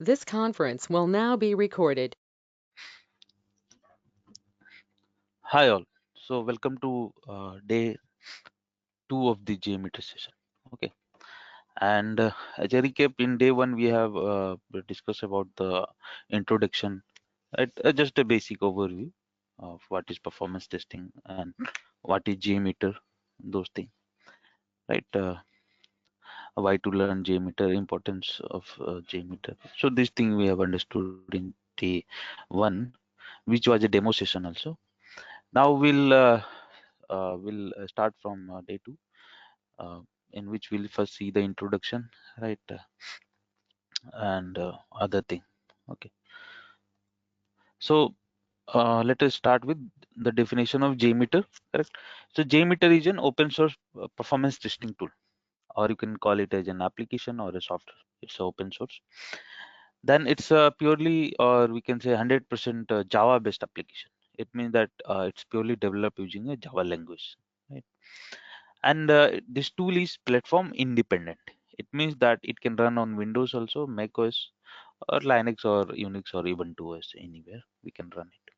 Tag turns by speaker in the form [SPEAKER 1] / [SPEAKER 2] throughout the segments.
[SPEAKER 1] This conference will now be recorded.
[SPEAKER 2] Hi all. So welcome to day 2 of the JMeter session. Okay. And as a recap, in day 1 we have discussed about the introduction, right? Just a basic overview of what is performance testing and what is JMeter, those things, right? Why to learn JMeter, importance of JMeter. So this thing we have understood in day 1, which was a demo session also. Now we'll start from day 2, uh, in which we'll first see the introduction, right, and other thing. Okay, so let us start with the definition of JMeter. Correct. So JMeter is an open source performance testing tool, or you can call it as an application or a software. It's open source. Then it's purely, or we can say 100% Java based application. It means that it's purely developed using a Java language, right? And this tool is platform independent. It means that it can run on Windows also, Mac OS, or Linux or Unix or Ubuntu OS, anywhere we can run it.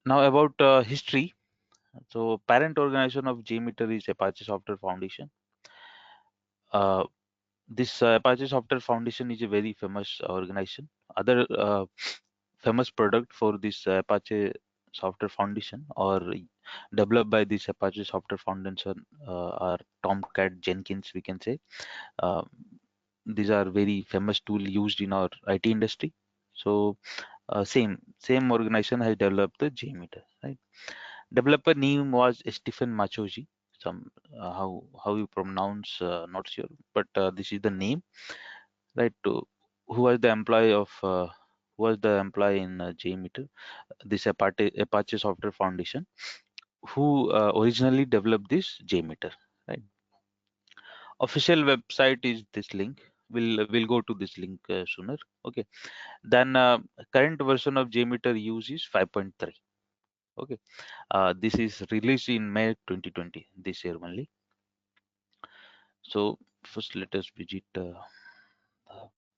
[SPEAKER 2] Now about history. So parent organization of JMeter is Apache Software Foundation. Uh, this Apache Software Foundation is a very famous organization. Other famous product for this Apache Software Foundation, or developed by this Apache Software Foundation, are Tomcat, Jenkins, we can say. Uh, these are very famous tool used in our IT industry. So same organization has developed the JMeter, right? Developer name was Stephen Machoji. Some how you pronounce, not sure, but this is the name, right? To who was the employee of who was the employee in JMeter, this Apache Software Foundation, who originally developed this JMeter, right? Official website is this link. We'll go to this link sooner. Okay. Then current version of JMeter use is 5.3. Okay. This is released in May 2020, this year only. So first let us visit the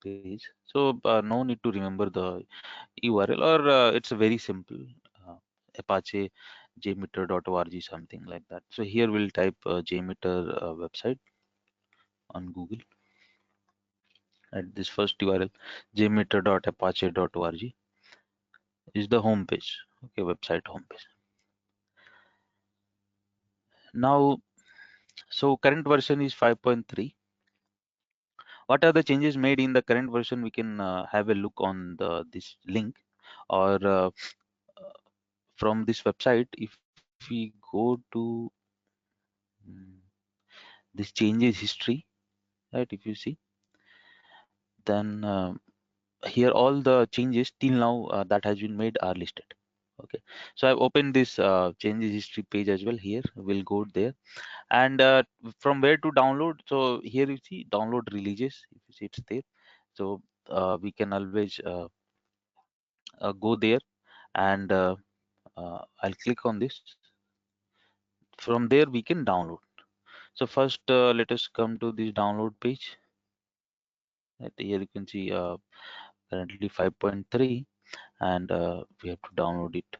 [SPEAKER 2] page. So no need to remember the URL, or it's a very simple uh, Apache jmeter.org, something like that. So here we'll type JMeter website on Google at this first URL, jmeter.apache.org is the home page. Okay, website home page. Now, so current version is 5.3. What are the changes made in the current version? We can have a look on this link, or from this website. If we go to mm, this changes history, right? If you see, then here all the changes till now that has been made are listed. Okay, so I've opened this changes history page as well. Here we'll go there, and from where to download. So here you see download releases. If you see, it's there. So we can always go there, and I'll click on this. From there we can download. So first let us come to this download page. Right, here you can see currently 5.3, and we have to download it.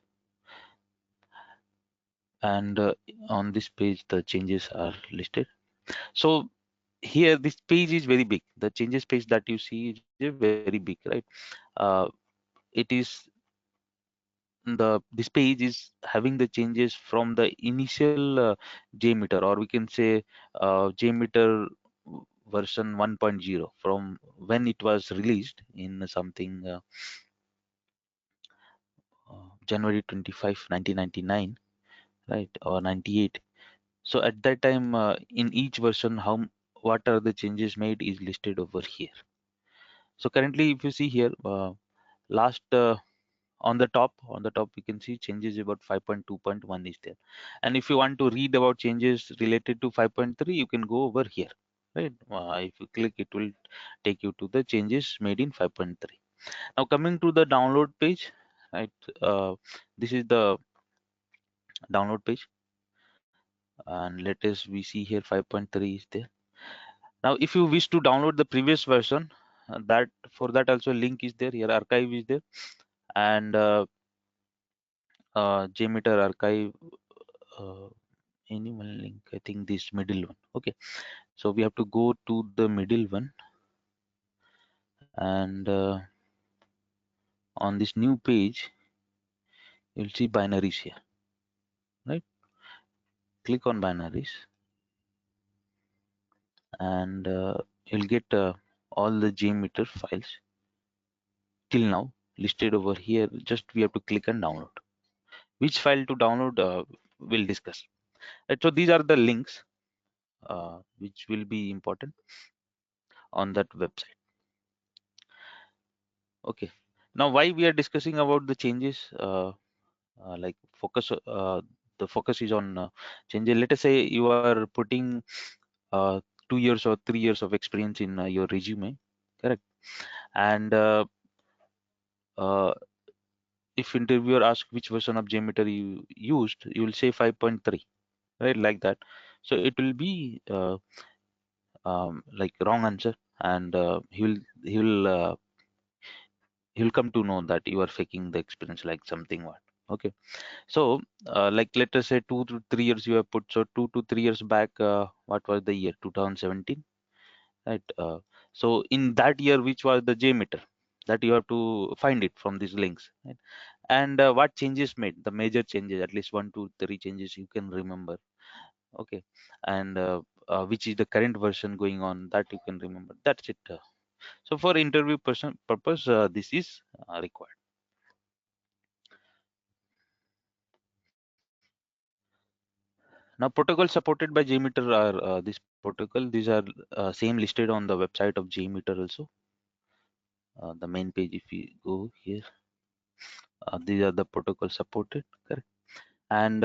[SPEAKER 2] And on this page the changes are listed. So here this page is very big. The changes page that you see is very big, right? uh, it is this page is having the changes from the initial JMeter, or we can say JMeter version 1.0, from when it was released in something January 25, 1999, right, or 98. So at that time, in each version, what are the changes made is listed over here. So currently, if you see here, last on the top we can see changes about 5.2.1 is there. And if you want to read about changes related to 5.3, you can go over here, right? If you click, it will take you to the changes made in 5.3. Now coming to the download page, right? This is the download page, and latest we see here 5.3 is there. Now if you wish to download the previous version, that for that also link is there here, archive is there, and JMeter archive, uh, any one link, I think this middle one. Okay, so we have to go to the middle one, and on this new page you'll see binaries here, right? Click on binaries, and you'll get all the JMeter files till now listed over here. Just we have to click and download. Which file to download, we'll discuss. Right, so these are the links which will be important on that website. Okay, now why we are discussing about the changes, like focus, the focus is on changes. Let us say you are putting 2 years or 3 years of experience in your resume, correct? And uh, if interviewer asks which version of JMeter you used, you will say 5.3, right? Like that. So it will be like wrong answer, and he'll come to know that you are faking the experience, like something what. Okay, so like let us say 2 to 3 years you have put. So 2 to 3 years back, what was the year? 2017, right? So in that year, which was the JMeter, that you have to find it from these links, right? And what changes made, the major changes, at least 1 to 3 changes you can remember. Okay, and which is the current version going on, that you can remember. That's it. So for interview person purpose, this is required. Now protocol supported by JMeter are this protocol. These are same listed on the website of JMeter also. The main page, if we go here, these are the protocol supported, correct? And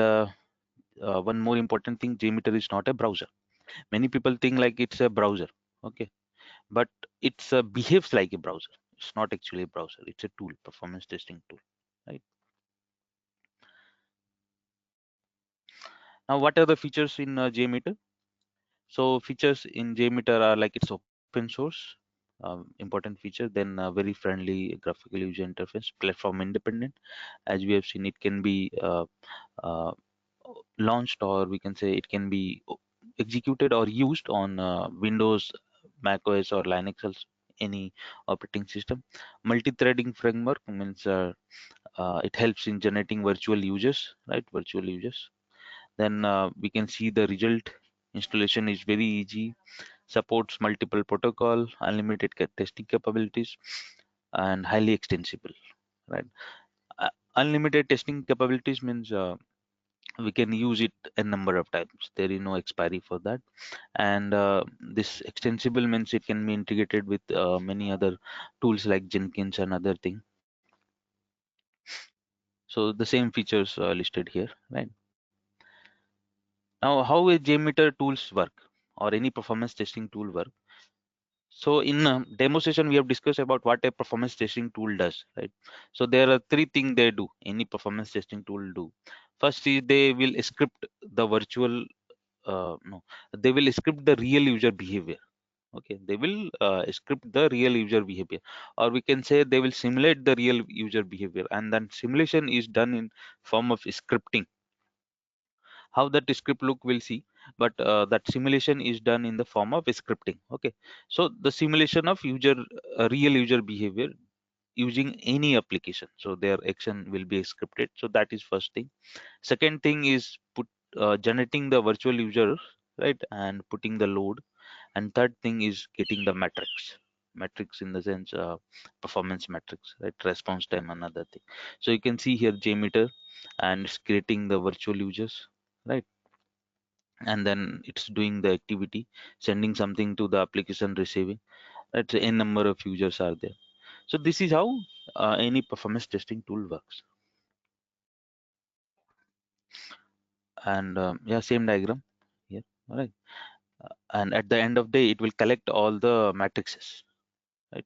[SPEAKER 2] one more important thing, JMeter is not a browser. Many people think like it's a browser, okay, but it's behaves like a browser. It's not actually a browser. It's a tool, performance testing tool, right? Now, what are the features in JMeter? So features in JMeter are like it's open source, important feature. Then very friendly graphical user interface, platform independent. As we have seen, it can be uh, launched, or we can say it can be executed or used on Windows, Mac OS, or Linux, also, any operating system. Multi-threading framework means it helps in generating virtual users, right? Virtual users. Then we can see the result. Installation is very easy, supports multiple protocol, unlimited testing capabilities, and highly extensible, right? Unlimited testing capabilities means we can use it a number of times. There is no expiry for that. And this extensible means it can be integrated with many other tools like Jenkins and other thing. So the same features listed here, right? Now, how a JMeter tools work, or any performance testing tool work? So in demo session, we have discussed about what a performance testing tool does, right? So there are three things they do. Any performance testing tool do. First is they will script the virtual, no, they will script the real user behavior. Okay, they will script the real user behavior, or we can say they will simulate the real user behavior, and then simulation is done in form of scripting. How that script look, we'll see, but that simulation is done in the form of scripting. Okay, so the simulation of user real user behavior using any application, so their action will be scripted. So that is first thing. Second thing is generating the virtual user, right, and putting the load. And third thing is getting the metrics in the sense performance metrics, right, response time, another thing. So you can see here JMeter, and it's creating the virtual users, right, and then it's doing the activity, sending something to the application, receiving, right? A number of users are there. So this is how any performance testing tool works. And yeah, same diagram here. All right. And at the end of the day, it will collect all the matrices, right?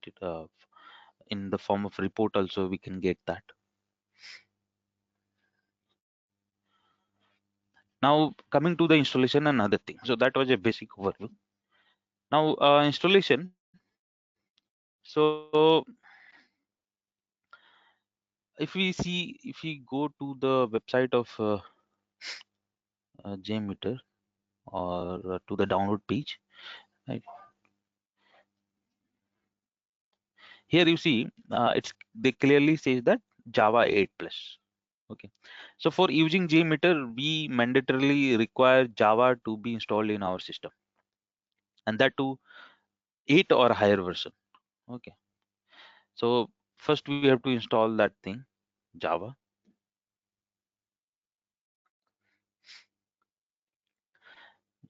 [SPEAKER 2] In the form of report also, we can get that. Now coming to the installation and other thing. So that was a basic overview. Now installation. So if we go to the website of JMeter or to the download page, right? Here you see it's they clearly says that Java 8 plus. Okay, so for using JMeter, we mandatorily require Java to be installed in our system, and that to 8 or higher version. Okay, so first we have to install that thing, Java.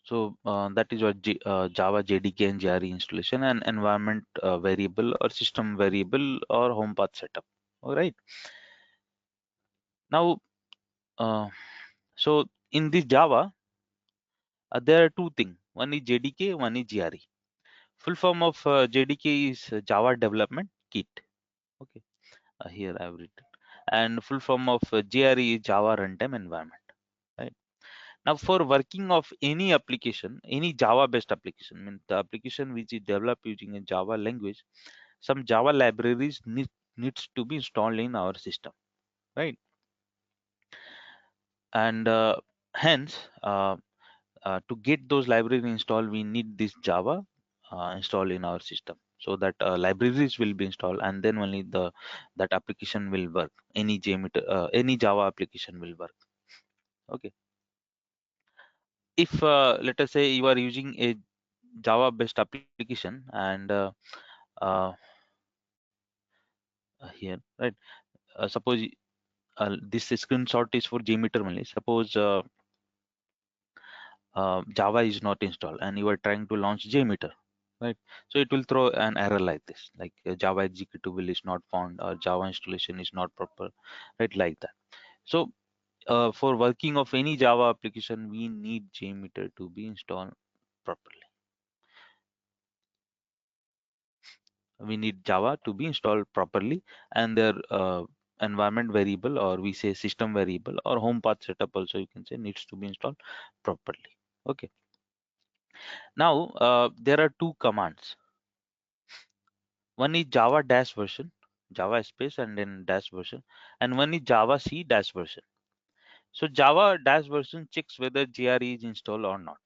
[SPEAKER 2] So that is what Java JDK and JRE installation and environment variable or system variable or home path setup. All right. Now, uh, so in this Java, there are two things. One is JDK, one is JRE. Full form of JDK is Java Development Kit. Okay, here I have written. And full form of JRE is Java Runtime Environment. Right. Now, for working of any application, any Java-based application, means the application which is developed using a Java language, some Java libraries needs to be installed in our system, right? And hence, to get those libraries installed, we need this Java installed in our system, so that libraries will be installed, and then only that application will work. Any JMeter, any Java application will work. Okay. If let us say you are using a Java based application and uh, here, right, suppose this screenshot is for JMeter only. Suppose Java is not installed and you are trying to launch JMeter, right? So it will throw an error like this, like Java executable is not found or Java installation is not proper, right, like that. So for working of any Java application, we need JMeter to be installed properly. We need Java to be installed properly, and their environment variable, or we say system variable, or home path setup also you can say, needs to be installed properly. Okay. Now there are two commands. One is Java dash version, Java space and then dash version, and one is Java C dash version. So Java dash version checks whether JRE is installed or not.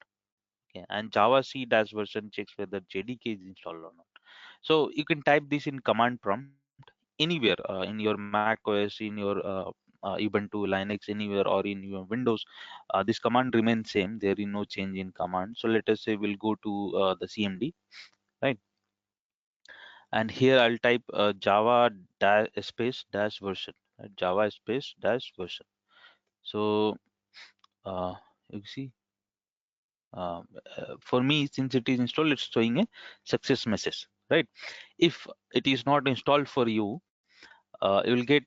[SPEAKER 2] Okay, and Java C dash version checks whether JDK is installed or not. So you can type this in command prompt anywhere in your Mac OS, in your Ubuntu, Linux, anywhere, or in your Windows. This command remains same. There is no change in command. So let us say we'll go to the CMD, right? And here I'll type Java space dash version, right? Java space dash version. So uh, you see, for me, since it is installed, it's showing a success message, right? If it is not installed for you, you will get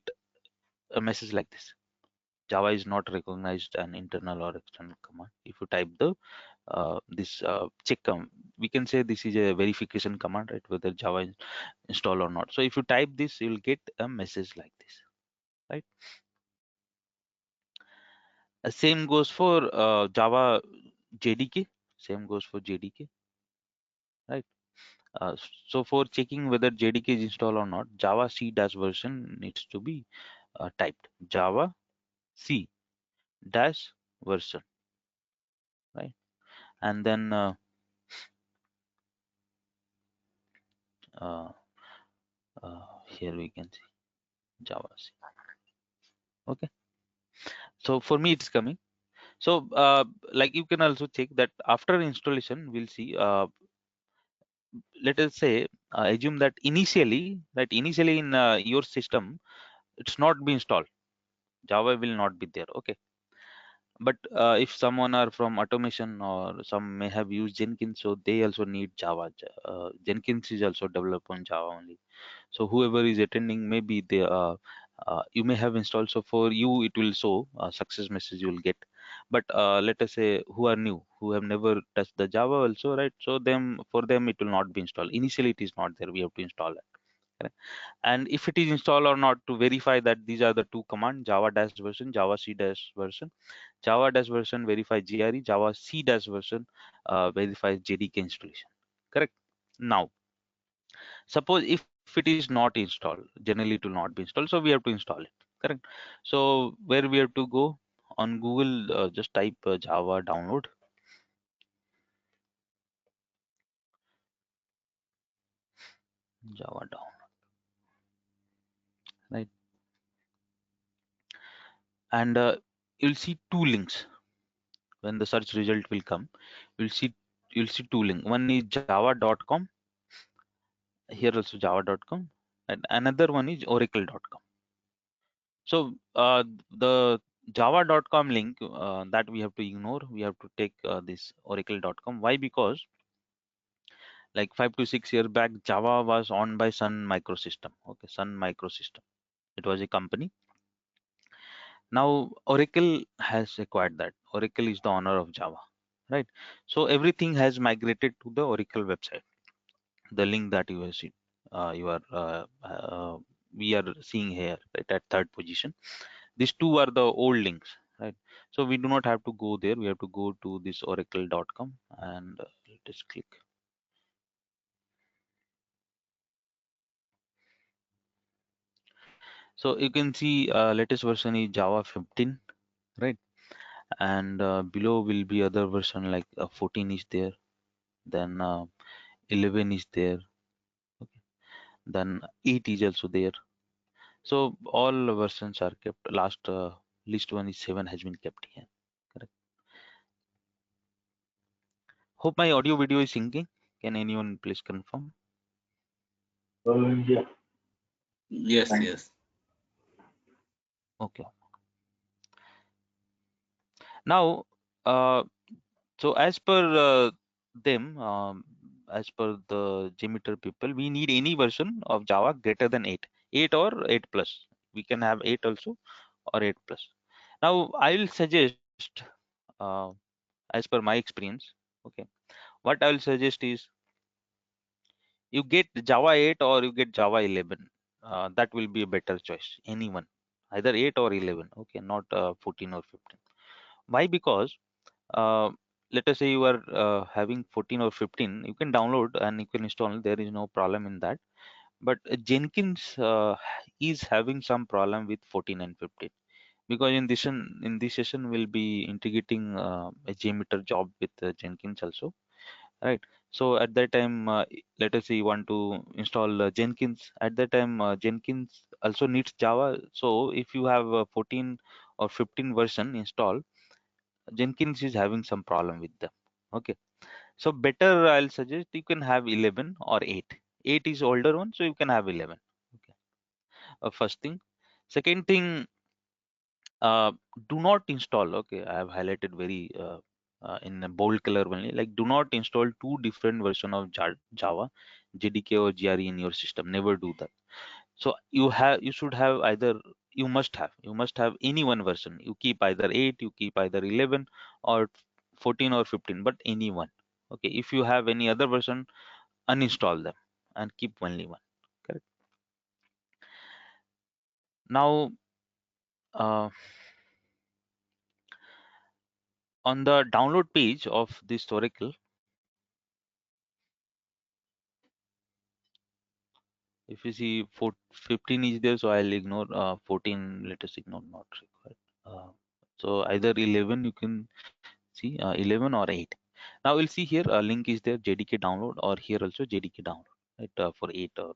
[SPEAKER 2] a message like this: Java is not recognized an internal or external command. If you type the this check we can say this is a verification command, right? Whether Java is installed or not. So if you type this, you will get a message like this, right? Same goes for Java JDK. Same goes for JDK, right? So for checking whether JDK is installed or not, Java C dash version needs to be typed. Java C dash version, right? And then uh, here we can see Java C. Okay. So for me, it's coming. So like you can also check that after installation, we'll see. Let us say assume that initially in your system, it's not be installed. Java will not be there. Okay. But if someone are from automation or some may have used Jenkins, so they also need Java. Jenkins is also developed on Java only. So whoever is attending, maybe they you may have installed. So for you, it will show success message you will get. But let us say who are new, who have never touched the Java also, right? So for them it will not be installed. Initially, it is not there. We have to install it. Correct? And if it is installed or not, to verify that these are the two commands: Java dash version, Java C dash version. Java dash version verifies JRE, Java C dash version verifies JDK installation. Correct. Now, suppose if if it is not installed, generally it will not be installed, so we have to install it, correct? So where we have to go on Google, just type Java download. Java download, right? And you'll see two links when the search result will come. You'll see two links. One is java.com, here also java.com, and another one is oracle.com. So the java.com link, that we have to ignore. We have to take this oracle.com. Why? Because like 5 to 6 years back, Java was owned by Sun Microsystem. Okay, Sun Microsystem. It was a company. Now Oracle has acquired that. Oracle is the owner of Java, right? So everything has migrated to the Oracle website. The link that you have seen, we are seeing here, right, at third position. These two are the old links, right? So we do not have to go there. We have to go to this oracle.com and let us click. So you can see latest version is Java 15, right? And below will be other version like 14 is there, then 11 is there, okay, then 8 is also there. So all versions are kept. Last least one is 7 has been kept here, correct? Hope my audio video is syncing. Can anyone please confirm?
[SPEAKER 3] Yeah. Yes, yes.
[SPEAKER 2] Okay. Now, so as per them, as per the JMeter people, we need any version of Java greater than 8, 8 or 8 plus. We can have 8 also or 8 plus. Now, I will suggest, uh, as per my experience, okay, what I will suggest is you get Java 8 or you get Java 11. That will be a better choice. Anyone, either 8 or 11, okay, not 14 or 15. Why? Because uh, let us say you are having 14 or 15, you can download and you can install. There is no problem in that. But Jenkins is having some problem with 14 and 15, because in this session we'll be integrating a JMeter job with Jenkins also, right? So at that time, let us say you want to install Jenkins. At that time, Jenkins also needs Java. So if you have 14 or 15 version installed, Jenkins is having some problem with them. Okay, so better I'll suggest you can have 11 or 8. 8 is older one, so you can have 11. Okay, first thing. Second thing, uh, do not install. Okay, I have highlighted very in a bold color only. Like, do not install two different version of Java, JDK or GRE in your system. Never do that. So you should have either, you must have any one version. You keep either 8, you keep either 11 or 14 or 15, but any one. Okay, if you have any other version, uninstall them and keep only one. Correct. Now, uh, on the download page of this Oracle, if you see 15 is there, so I'll ignore 14. Let us ignore, not required. So either 11 you can see, 11 or 8. Now we'll see here a link is there, JDK download, or here also JDK download, right, for 8 or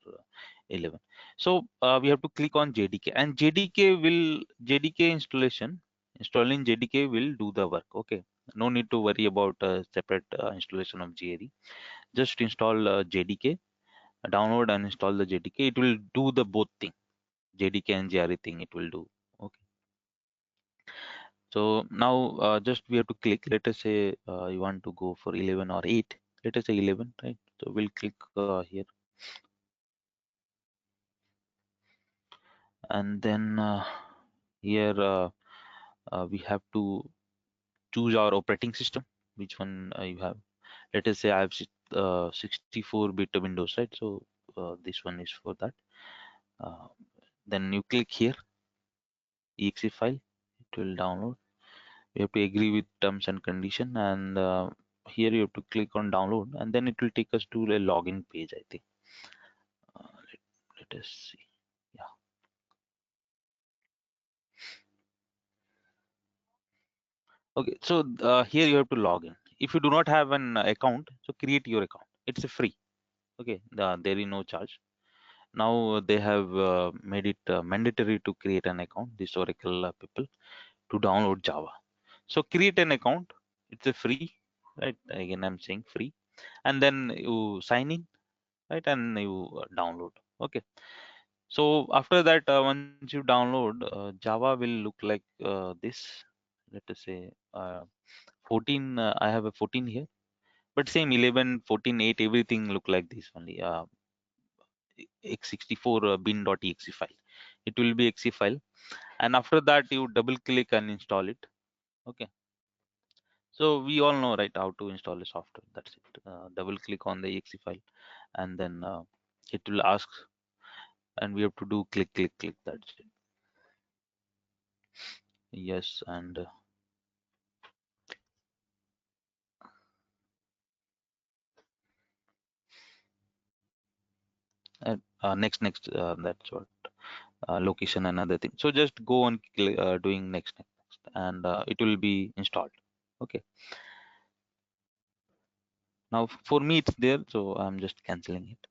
[SPEAKER 2] 11. So we have to click on JDK, and JDK installation, installing JDK will do the work. Okay, no need to worry about separate installation of GRE. Just install JDK, download and install the JDK. It will do the both thing, JDK and GRE thing. It will do. Okay. So now just we have to click. Let us say you want to go for 11 or 8. Let us say 11, right? So we'll click here, and then here we have to choose our operating system. Which one you have? Let us say I have 64-bit Windows, right? So this one is for that. Uh, then you click here, exe file. It will download. You have to agree with terms and condition, and here you have to click on download, and then it will take us to a login page, I think. let us see. Yeah. Okay, so here you have to log in. If you do not have an account, so create your account. It's a free. Okay, there is no charge. Now they have made it mandatory to create an account. This Oracle people to download Java. So create an account. It's a free, right? Again, I'm saying free, and then you sign in, right? And you download. Okay. So after that, once you download, Java will look like this. Let us say 14. I have a 14 here, but same 11, 14, 8, everything look like this only. x64 bin.exe file. It will be exe file, and after that you double click and install it. Okay. So we all know right how to install a software. That's it. Double click on the exe file, and then it will ask, and we have to do click, click, click. That's it. Yes, and next. That's what location and other thing. So just go on doing next, and it will be installed. Okay. Now for me it's there, so I'm just canceling it.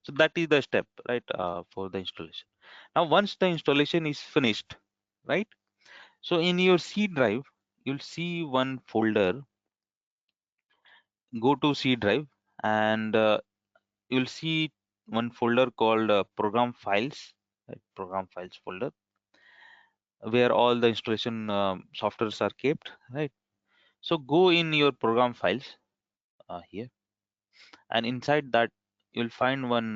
[SPEAKER 2] So that is the step, right, for the installation. Now once the installation is finished, right? So in your C drive, you'll see one folder. Go to C drive, and you'll see one folder called program files, right? Program files folder, where all the installation softwares are kept, right? So go in your program files here, and inside that you'll find one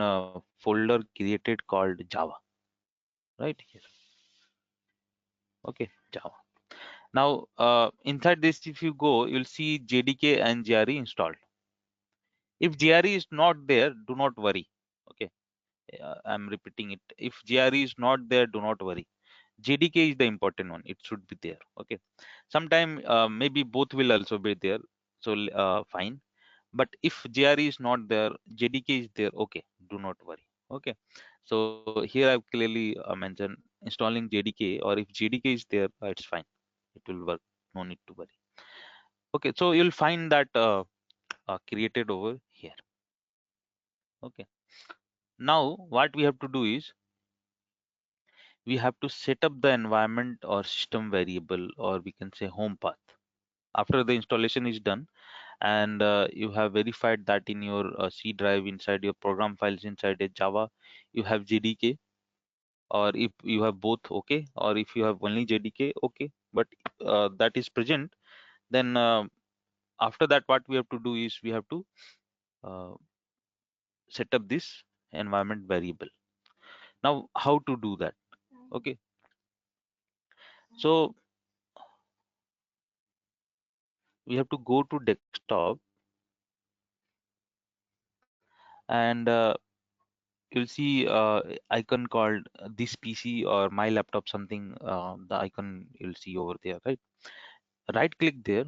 [SPEAKER 2] folder created called Java, right here. Okay, Java. Now inside this, if you go, you'll see JDK and GRE installed. If GRE is not there, do not worry. Okay, I'm repeating it. If GRE is not there, do not worry. JDK is the important one. It should be there. Okay. Sometime maybe both will also be there. So fine. But if GRE is not there, JDK is there. Okay. Do not worry. Okay. So here I've clearly mentioned installing JDK, or if JDK is there, it's fine. It will work. No need to worry. Okay. So you'll find that created over here. Okay. Now what we have to do is we have to set up the environment or system variable, or we can say home path. After the installation is done, and you have verified that in your C drive, inside your program files, inside a Java, you have JDK, or if you have both, okay, or if you have only JDK, okay, but that is present, then after that what we have to do is we have to uh, set up this environment variable. Now how to do that? Okay, so we have to go to desktop, and you'll see icon called this PC or my laptop, something, the icon you'll see over there, right? Right click there,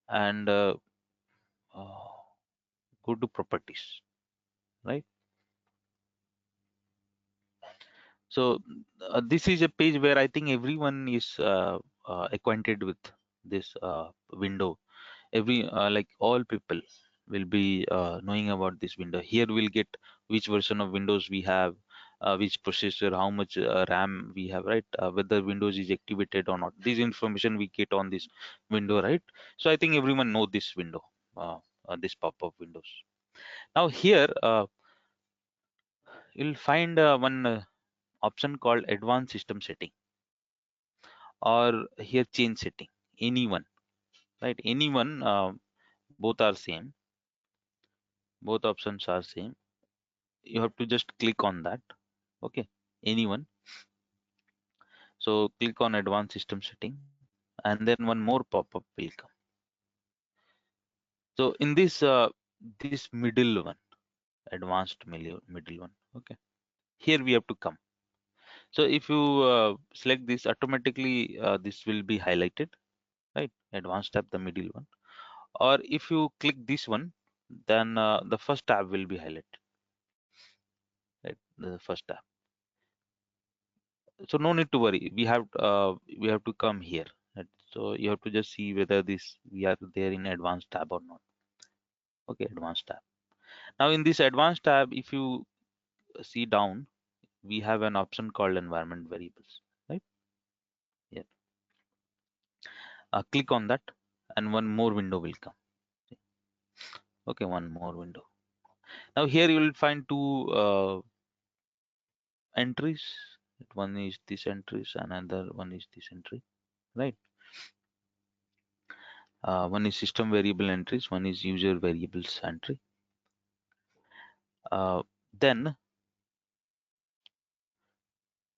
[SPEAKER 2] and uh, go to properties, right? So this is a page where I think everyone is acquainted with this window. Every like all people will be knowing about this window. Here we'll get which version of Windows we have, which processor, how much RAM we have, right? Whether Windows is activated or not. This information we get on this window, right? So I think everyone know this window, this pop-up windows. Now here you'll find one option called advanced system setting, or here change setting. Anyone, right? Anyone, both are same. Both options are same. You have to just click on that. Okay, anyone. So click on advanced system setting, and then one more pop-up will come. So in this middle one, advanced middle one, okay, here we have to come. So if you select this, automatically this will be highlighted, right? Advanced tab, the middle one. Or if you click this one, then the first tab will be highlighted. right? The first tab. So no need to worry. We have to come here. Right? So you have to just see whether this we are there in advanced tab or not. Okay, advanced tab. Now in this advanced tab, if you see down, we have an option called environment variables, right? Yeah. Click on that, and one more window will come. Okay, one more window. Now here you will find two entries. One is this entries, another one is this entry, right? One is system variable entries, one is user variables entry. Then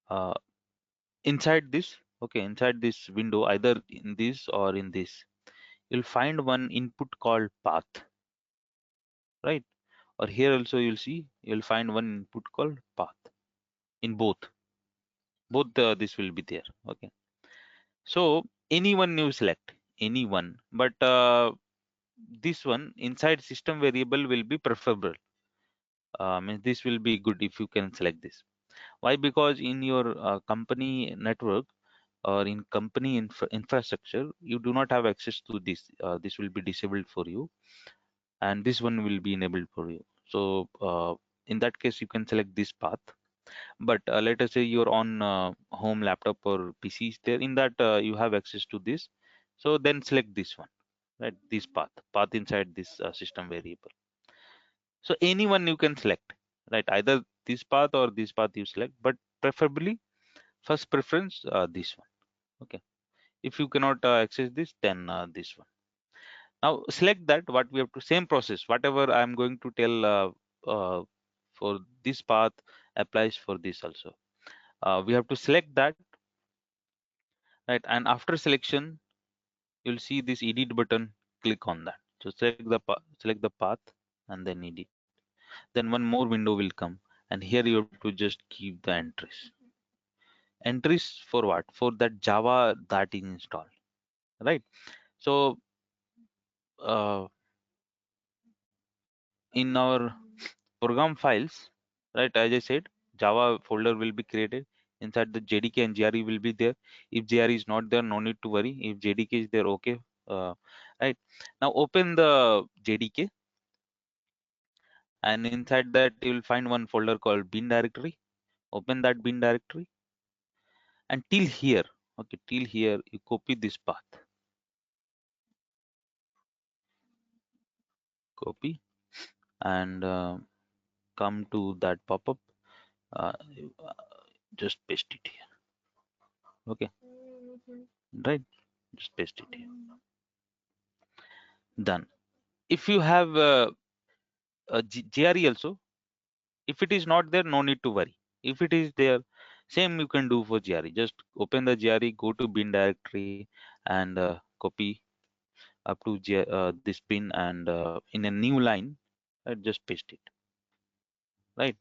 [SPEAKER 2] uh, inside this, okay, inside this window, either in this or in this, you'll find one input called path, right? Or here also you'll see you'll find one input called path. In both this will be there. Okay, so anyone you select, anyone, but this one inside system variable will be preferable. Means this will be good if you can select this. Why? Because in your company network or in company infrastructure, you do not have access to this. This will be disabled for you, and this one will be enabled for you. So in that case, you can select this path. But let us say you're on home laptop or PC is there. In that you have access to this. So then select this one, right? This path inside this system variable. So anyone you can select, right? Either this path or this path you select, but preferably first preference this one. Okay. If you cannot access this, then this one. Now select that. What we have to same process. Whatever I am going to tell for this path applies for this also. We have to select that, right? And after selection, you'll see this edit button. Click on that. So select the path and then edit. Then one more window will come, and here you have to just keep the entries. Entries for what? For that Java that is installed, right? So in our program files, right? As I said, Java folder will be created. Inside the JDK and GRE will be there. If GRE is not there, no need to worry. If JDK is there, okay. Right now, open the JDK, and inside that you will find one folder called bin directory. Open that bin directory, and till here, okay, till here you copy this path. Copy and come to that pop-up. Uh, just paste it here. Okay, right? Just paste it here. Done. If you have GRE also, if it is not there, no need to worry. If it is there, same you can do for GRE. Just open the GRE, go to bin directory, and copy up to this bin, and in a new line, just paste it. Right,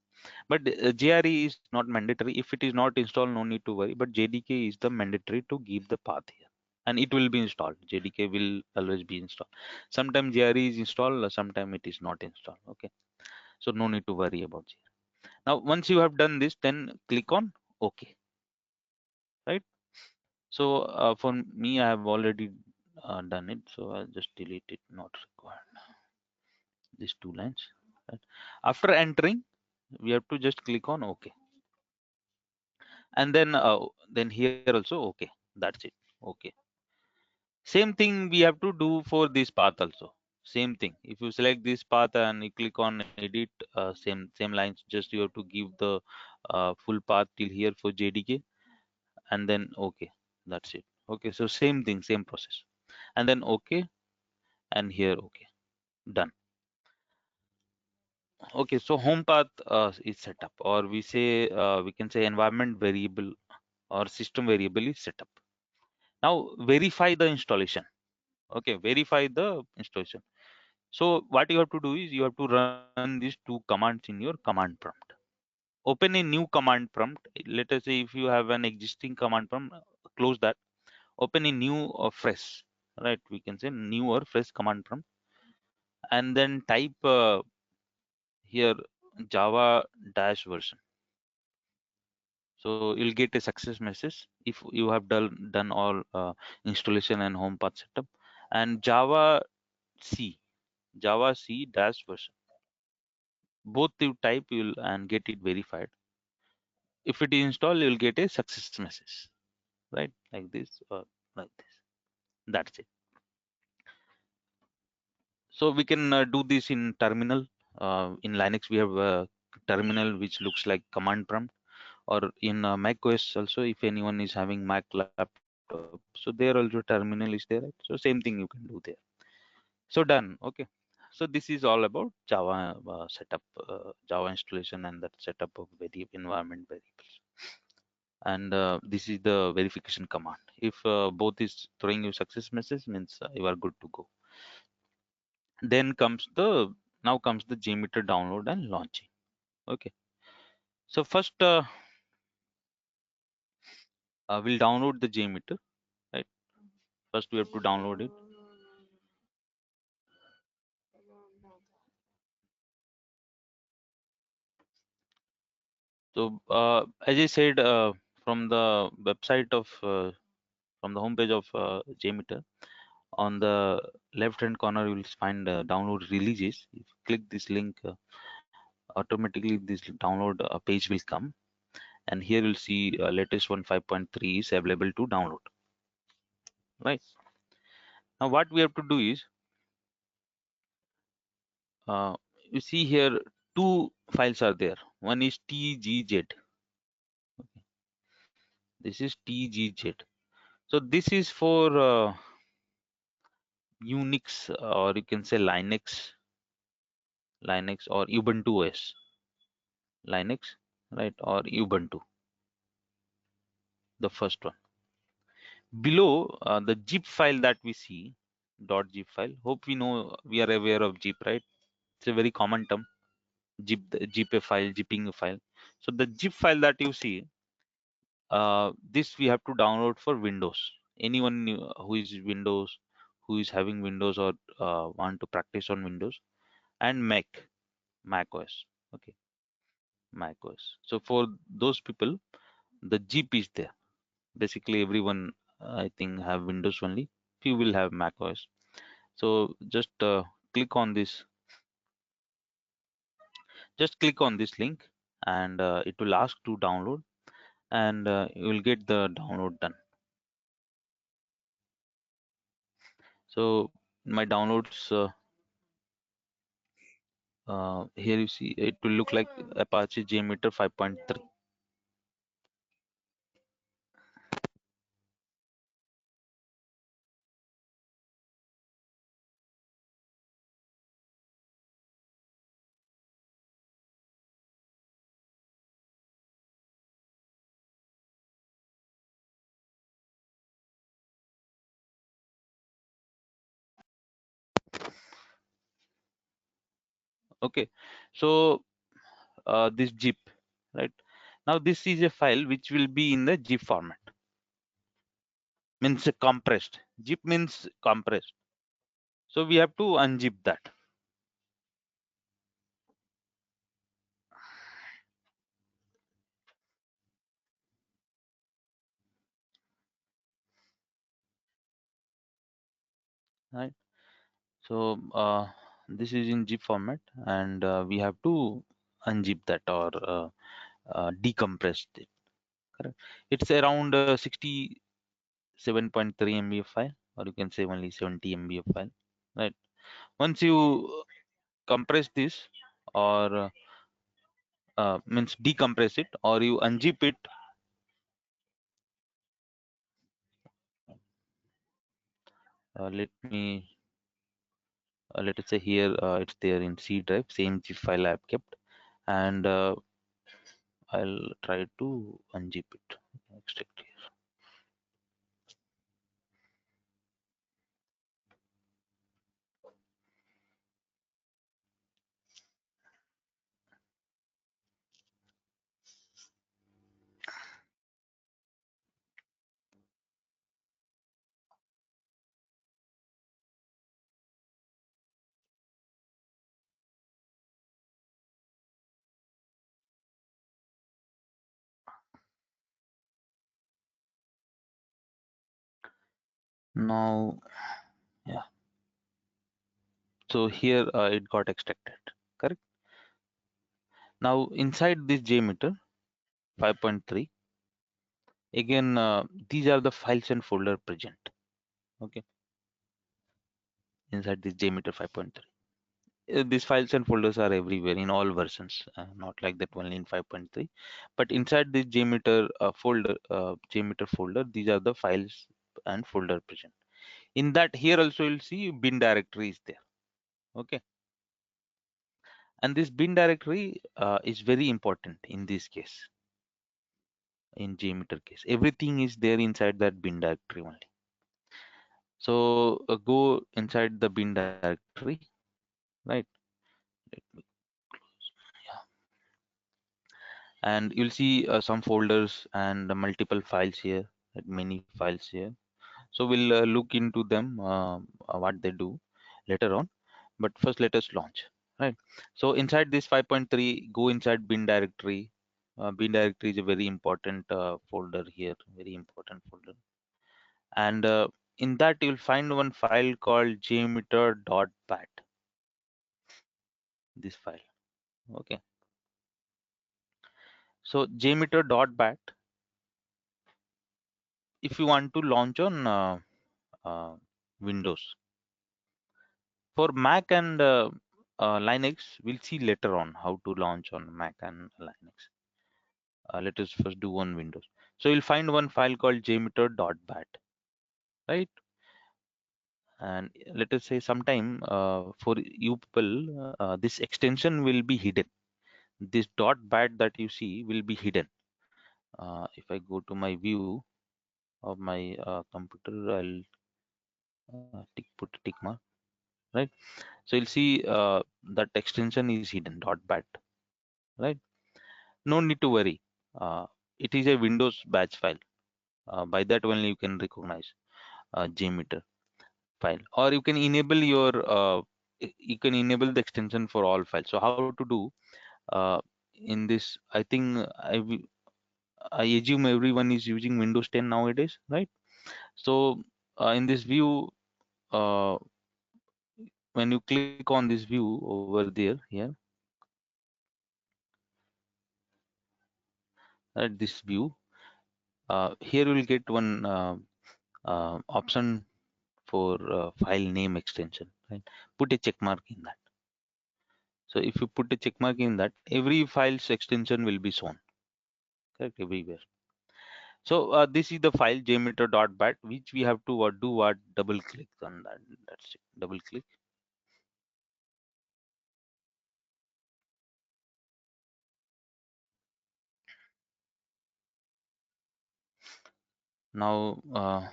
[SPEAKER 2] but GRE is not mandatory. If it is not installed, no need to worry. But JDK is the mandatory to give the path here, and it will be installed. JDK will always be installed. Sometimes GRE is installed, sometimes it is not installed. Okay, so no need to worry about GRE. Now, once you have done this, then click on OK. Right. So for me, I have already done it. So I'll just delete it. Not required. These two lines. Right. After entering, we have to just click on OK. And then here also okay, that's it. Okay, same thing we have to do for this path also. Same thing, if you select this path and you click on edit, same lines, just you have to give the full path till here for JDK, and then okay, that's it. Okay, so same thing, same process, and then okay, and here okay, done. Okay, so home path is set up, or we can say environment variable or system variable is set up. Now verify the installation. Okay, verify the installation. So what you have to do is you have to run these two commands in your command prompt. Open a new command prompt. Let us say if you have an existing command prompt, close that. Open a new or fresh, right? We can say new or fresh command prompt, and then type here Java dash version. So you'll get a success message if you have done all installation and home path setup. And C, Java C dash version. Both you type you'll and get it verified. If it is installed, you'll get a success message, right? Like this or like this. That's it. So we can do this in terminal. In Linux, we have a terminal which looks like command prompt, or in Mac OS also. If anyone is having Mac laptop, so there also terminal is there, right? So same thing you can do there. So done. Okay. So this is all about Java setup, Java installation, and that setup of environment variables. And this is the verification command. If both is throwing you success message, means you are good to go. Then comes the now comes the JMeter download and launching. Okay. So first we'll download the JMeter, right? First we have to download it. So as I said, from the website of from the homepage of JMeter, on the left hand corner you will find download releases. If you click this link, automatically this download page will come, and here you'll see latest one 5.3 is available to download. Right now, what we have to do is you see here two files are there. One is tgz. This is tgz. So this is for Unix, or you can say Linux or Ubuntu OS. Linux, right, or Ubuntu, the first one. Below the zip file that we see, .zip file. Hope we are aware of zip, right? It's a very common term. Zip a file, zipping a file. So the zip file that you see, this we have to download for Windows. Anyone who is Windows, who is having Windows or want to practice on Windows, and Mac OS. Okay, Mac OS. So for those people, the zip is there. Basically, everyone I think have Windows only. Few will have Mac OS. So just click on this. Just click on this link, and it will ask to download, and you will get the download done. So my downloads, here you see it will look like Apache JMeter 5.3. Okay, so this zip, right? Now this is a file which will be in the zip format, means compressed. Zip means compressed. So we have to unzip that. Right. So this is in zip format, and we have to unzip that, or decompress it. Correct. It's around 67.3 MB of file, or you can say only 70 MB of file. Right. Once you compress this, or means decompress it, or you unzip it. Let me let us say here it's there in C drive, same zip file I have kept, and I'll try to unzip it. Extract here. Now, yeah. So here it got extracted. Correct. Now inside this JMeter 5.3, again these are the files and folder present. Okay, inside this JMeter 5.3. These files and folders are everywhere in all versions, not like that only in 5.3. But inside this JMeter folder, these are the files and folder present. In that, here also you'll see bin directory is there. Okay, and this bin directory is very important in this case. In JMeter case, everything is there inside that bin directory only. So go inside the bin directory, right? Let me close. Yeah, and you'll see some folders and multiple files here, many files here. So we'll look into them, what they do later on. But first, let us launch, right? So inside this 5.3, go inside bin directory. Bin directory is a very important folder here, very important folder. And in that, you'll find one file called jmeter.bat. This file, okay. So jmeter.bat, if you want to launch on uh, Windows. For Mac and Linux, we'll see later on how to launch on Mac and Linux. Let us first do on Windows. So you'll find one file called jmeter.bat, right? And let us say sometime for you people, this extension will be hidden. This .bat that you see will be hidden. If I go to my view of my computer, I'll put a tick mark, right? So you'll see that extension is hidden .bat, right? No need to worry. It is a Windows batch file. By that only you can recognize JMeter file, or you can enable your you can enable the extension for all files. So how to do in this? I think I assume everyone is using Windows 10 nowadays, right? So in this view, uh, when you click on this view over there here, at this view, here you will get one option for file name extension, right? Put a check mark in that. So if you put a check mark in that, every file's extension will be shown, correct, everywhere. So this is the file jmeter.bat, which we have to do what, double click on that. That's it, double click. Now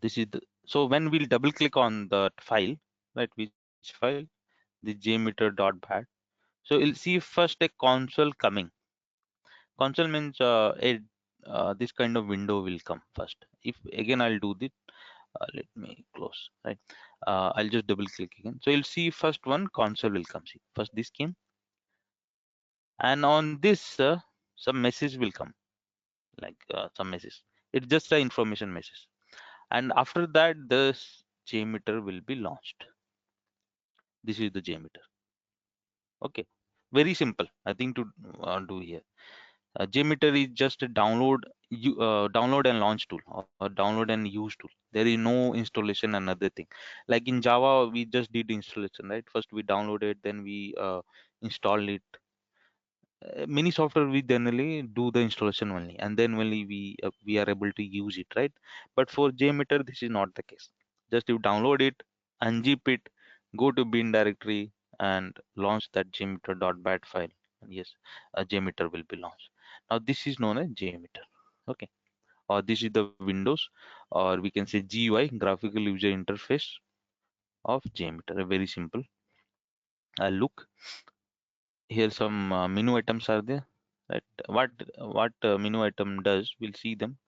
[SPEAKER 2] this is the, so when we'll double click on that file, right, which file, the jmeter.bat. So you'll see first a console coming. Console means this kind of window will come first. If again I'll do this, let me close, right? I'll just double click again. So you'll see first one console will come. See, first this came, and on this some message will come, like some message. It's just an information message, and after that this JMeter will be launched. This is the JMeter. Okay, very simple. I think to do here. JMeter is just a download and launch tool, or download and use tool. There is no installation and other thing. Like in Java, we just did installation, right? First we downloaded, then we install it. Many software we generally do the installation only, and then only we are able to use it, right? But for JMeter, this is not the case. Just you download it, unzip it, go to bin directory, and launch that jmeter.bat file. And yes, a JMeter will be launched. Now this is known as JMeter. Okay, or this is the Windows, or we can say GUI, graphical user interface of JMeter. Very simple. Look here, some menu items are there, right? What menu item does, we'll see them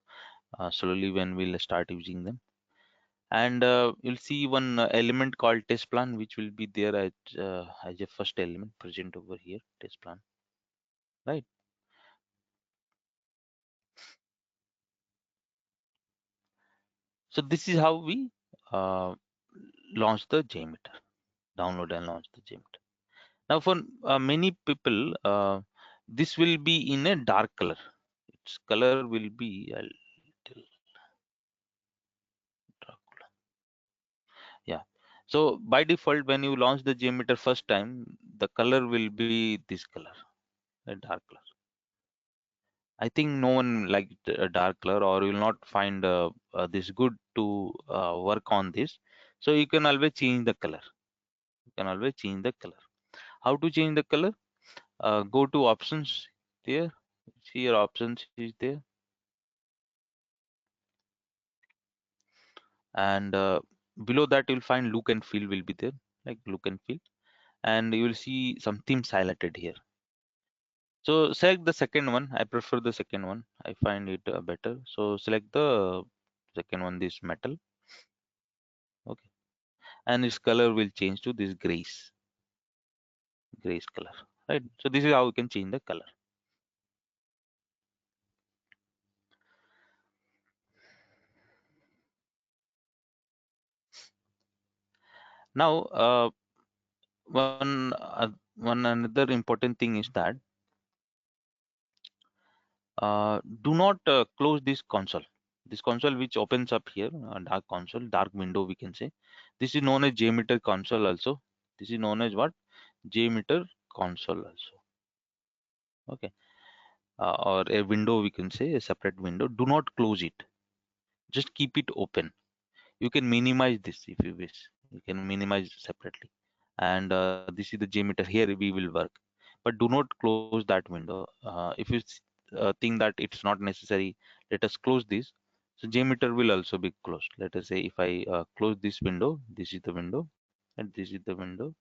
[SPEAKER 2] slowly when we'll start using them. And you'll see one element called test plan, which will be there as a first element present over here, test plan, right? So this is how we launch the JMeter, download and launch the JMeter. Now for many people, this will be in a dark color. Its color will be a little dark color. Yeah. So by default, when you launch the JMeter first time, the color will be this color, a dark color. I think no one liked a dark color, or you will not find this good to work on this. So you can always change the color. You can always change the color. How to change the color? Go to options there. See your options is there, and below that you'll find look and feel will be there, like look and feel, and you will see some themes highlighted here. So select the second one. I prefer the second one. I find it better. So select the second one, this metal. Okay, and its color will change to this grace color. Right. So this is how you can change the color. Now, one another important thing is that do not close this console. This console which opens up here, dark console, dark window we can say. This is known as JMeter console also. This is known as what? JMeter console also. Okay, or a window we can say, a separate window. Do not close it. Just keep it open. You can minimize this if you wish. You can minimize separately. And this is the JMeter. Here we will work, but do not close that window. If you think that it's not necessary, let us close this. So JMeter will also be closed. Let us say if I close this window, this is the window, and this is the window,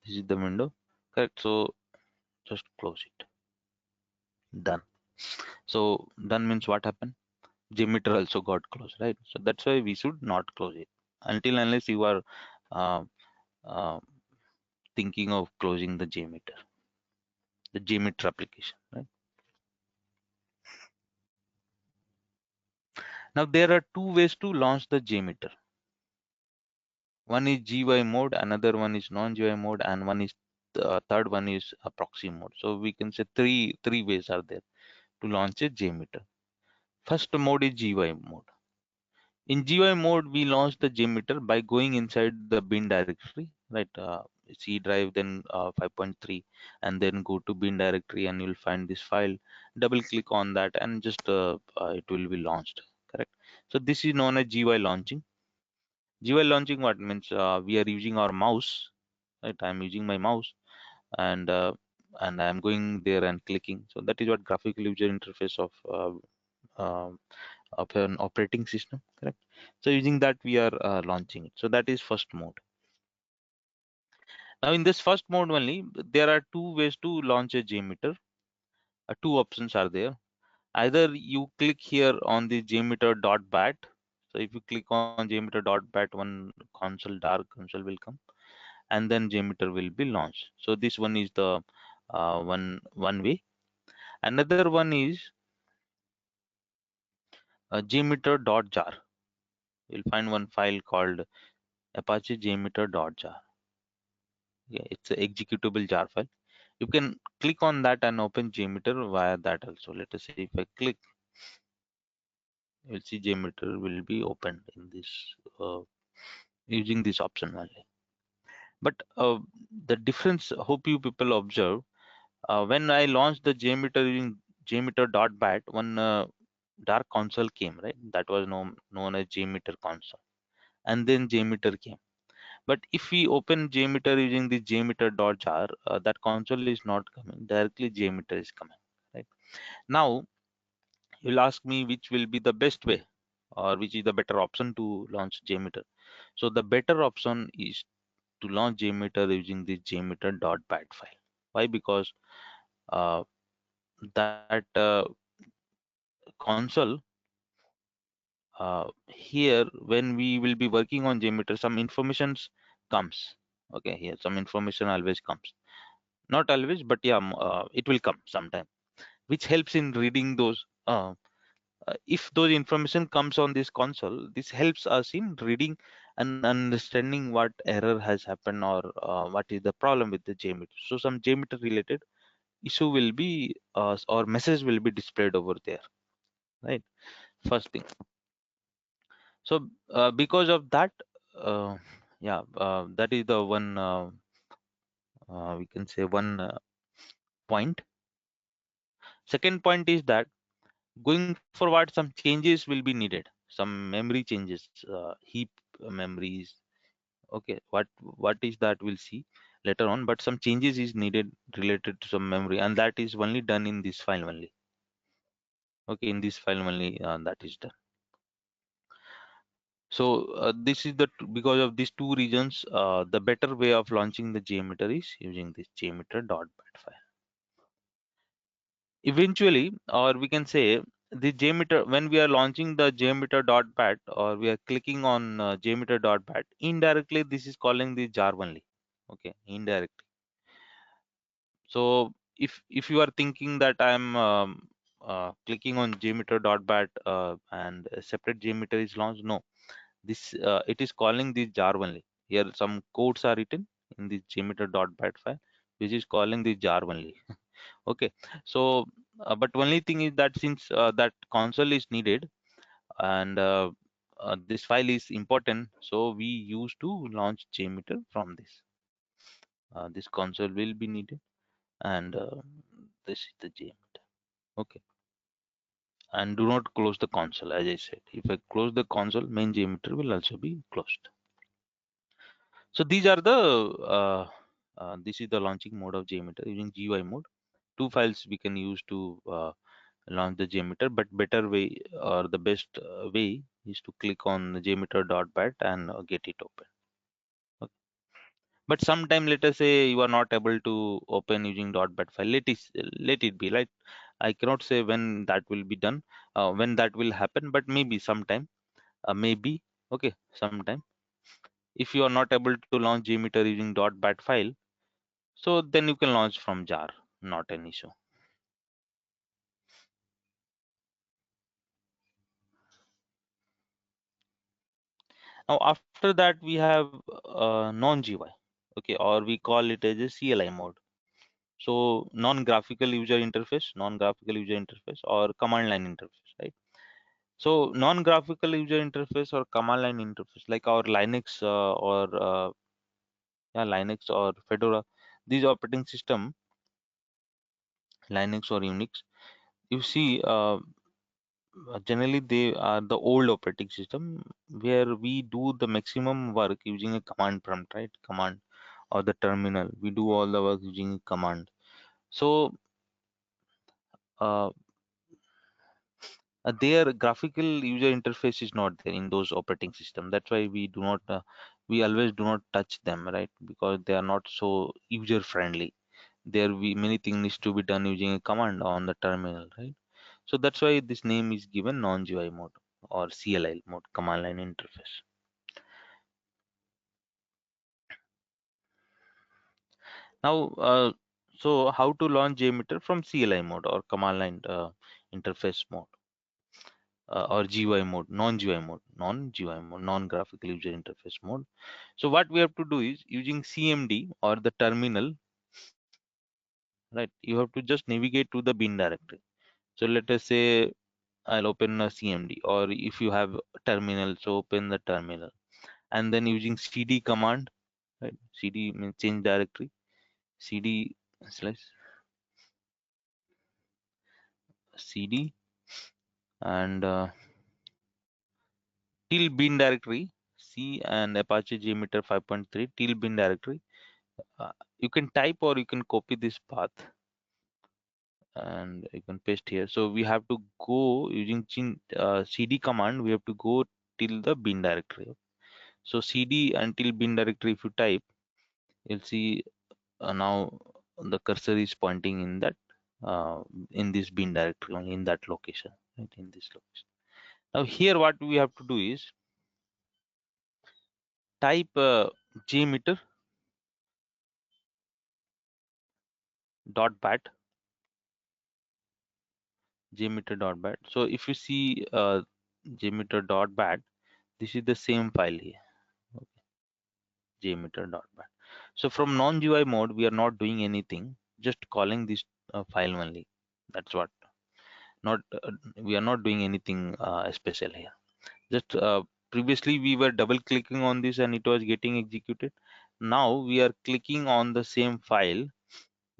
[SPEAKER 2] this is the window. Correct. So just close it. Done. So done means what happened? JMeter also got closed, right? So that's why we should not close it until unless you are uh, uh, thinking of closing the JMeter application, right? Now there are two ways to launch the JMeter. One is GUI mode, another one is non-GUI mode, and one is third one is a proxy mode. So we can say three ways are there to launch a JMeter. First mode is GUI mode. In GUI mode, we launch the JMeter by going inside the bin directory, right? C drive, then 5.3, and then go to bin directory, and you'll find this file. Double click on that, and just it will be launched. Correct. So this is known as GUI launching. GUI launching what means? We are using our mouse, right? I'm using my mouse, and I'm going there and clicking. So that is what graphical user interface of an operating system, correct? So using that we are launching it. So that is first mode. Now in this first mode only, there are two ways to launch a JMeter. Two options are there. Either you click here on the JMeter.bat. So if you click on JMeter.bat, one console, dark console will come, and then JMeter will be launched. So this one is the one way. Another one is JMeter.jar. You'll find one file called Apache JMeter.jar. Yeah, it's an executable jar file. You can click on that and open JMeter via that also. Let us say if I click, you'll see JMeter will be opened in this using this option only. But the difference, hope you people observe, when I launched the JMeter using JMeter.bat, one dark console came, right? That was known as JMeter console, and then JMeter came. But if we open JMeter using the JMeter.jar, that console is not coming. Directly JMeter is coming. Right. Now you'll ask me which will be the best way or which is the better option to launch JMeter. So the better option is to launch JMeter using the JMeter.bat file. Why? Because uh, that console here, when we will be working on JMeter, some informations comes. Okay, here some information always comes. Not always, but yeah, it will come sometime, which helps in reading those if those information comes on this console, this helps us in reading and understanding what error has happened, or what is the problem with the JMeter. So some JMeter related issue will be or message will be displayed over there, right? First thing. So because of that, uh, yeah, that is the one, we can say one point. Second point is that going forward, some changes will be needed, some memory changes, heap memories. Okay, what is that we'll see later on, but some changes is needed related to some memory, and that is only done in this file only. Okay, in this file only, that is done. So this is because of these two reasons, the better way of launching the JMeter is using this JMeter.bat file. Eventually, or we can say the JMeter, when we are launching the JMeter.bat, or we are clicking on JMeter.bat, indirectly this is calling the jar only. Okay, indirectly. So if you are thinking that I'm clicking on JMeter.bat and a separate JMeter is launched, no, this it is calling the jar only. Here some codes are written in the JMeter.bat file, which is calling the jar only. Okay, so but only thing is that since that console is needed, and this file is important, so we used to launch JMeter from this. This console will be needed, and this is the JMeter. Okay, and do not close the console. As I said, if I close the console, main JMeter will also be closed. So these are the this is the launching mode of JMeter using GUI mode. Two files we can use to launch the JMeter, but better way, or the best way, is to click on the JMeter.bat and get it open. Okay. But sometime, let us say you are not able to open using .bat file. Let it be, right? I cannot say when that will be done, when that will happen, but maybe sometime, maybe. Okay, sometime. If you are not able to launch JMeter using .bat file, so then you can launch from jar, not an issue. Now after that we have non-GUI, okay, or we call it as a CLI mode. So non-graphical user interface, or command line interface, right? So non-graphical user interface or command line interface, like our Linux or Linux or Fedora, these operating system, Linux or Unix, you see, generally they are the old operating system where we do the maximum work using a command prompt, right? Command or the terminal. We do all the work using a command. So uh, their graphical user interface is not there in those operating system. That's why we do not, we always do not touch them, right? Because they are not so user friendly. There many things needs to be done using a command on the terminal, right? So that's why this name is given non-GUI mode or CLI mode, command line interface. Now, so how to launch JMeter from CLI mode or command line interface mode, or GUI mode, non-GUI mode, non-graphical user interface mode. So what we have to do is using CMD or the terminal, right? You have to just navigate to the bin directory. So let us say I'll open a CMD, or if you have terminal, so open the terminal, and then using CD command, right? CD means change directory, CD slash CD, and till bin directory, C and Apache JMeter 5.3 till bin directory. You can type or you can copy this path and you can paste here. So we have to go using CD command. We have to go till the bin directory. So CD until bin directory, if you type, you'll see now the cursor is pointing in this bin directory, only in that location, right? In this location. Now here what we have to do is type JMeter .bat jmeter.bat. So if you see jmeter.bat, this is the same file here. Okay, jmeter.bat. So from non-GUI mode, we are not doing anything, just calling this file only. That's what. Not we are not doing anything special here. Just previously we were double clicking on this and it was getting executed. Now we are clicking on the same file.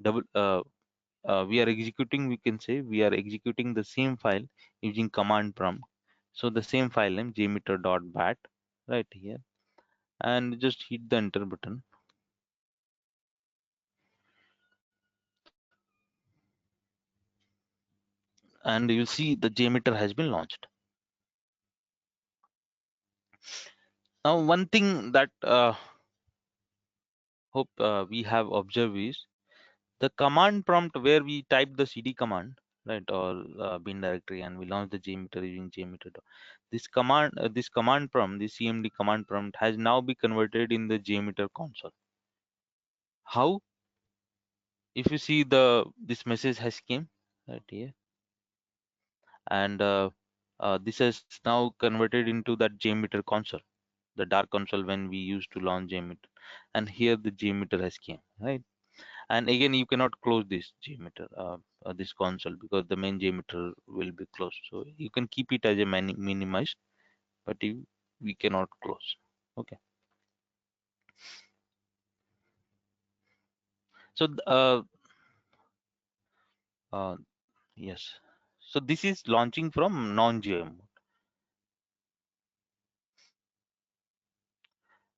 [SPEAKER 2] Double we are executing. We can say we are executing the same file using command prompt. So the same file name jmeter.bat right here, and just hit the enter button, and you'll see the JMeter has been launched. Now, one thing that hope we have observed is the command prompt where we type the cd command, right, or bin directory, and we launch the JMeter using JMeter. This command prompt, the CMD command prompt, has now been converted in the JMeter console. How? If you see this message has came right here, and this has now converted into that JMeter console, the dark console when we used to launch JMeter, and here the JMeter has came, right? And again, you cannot close this JMeter, this console, because the main JMeter will be closed. So you can keep it as a minimized, but we cannot close. Okay. So uh, yes. So this is launching from non-GUI mode.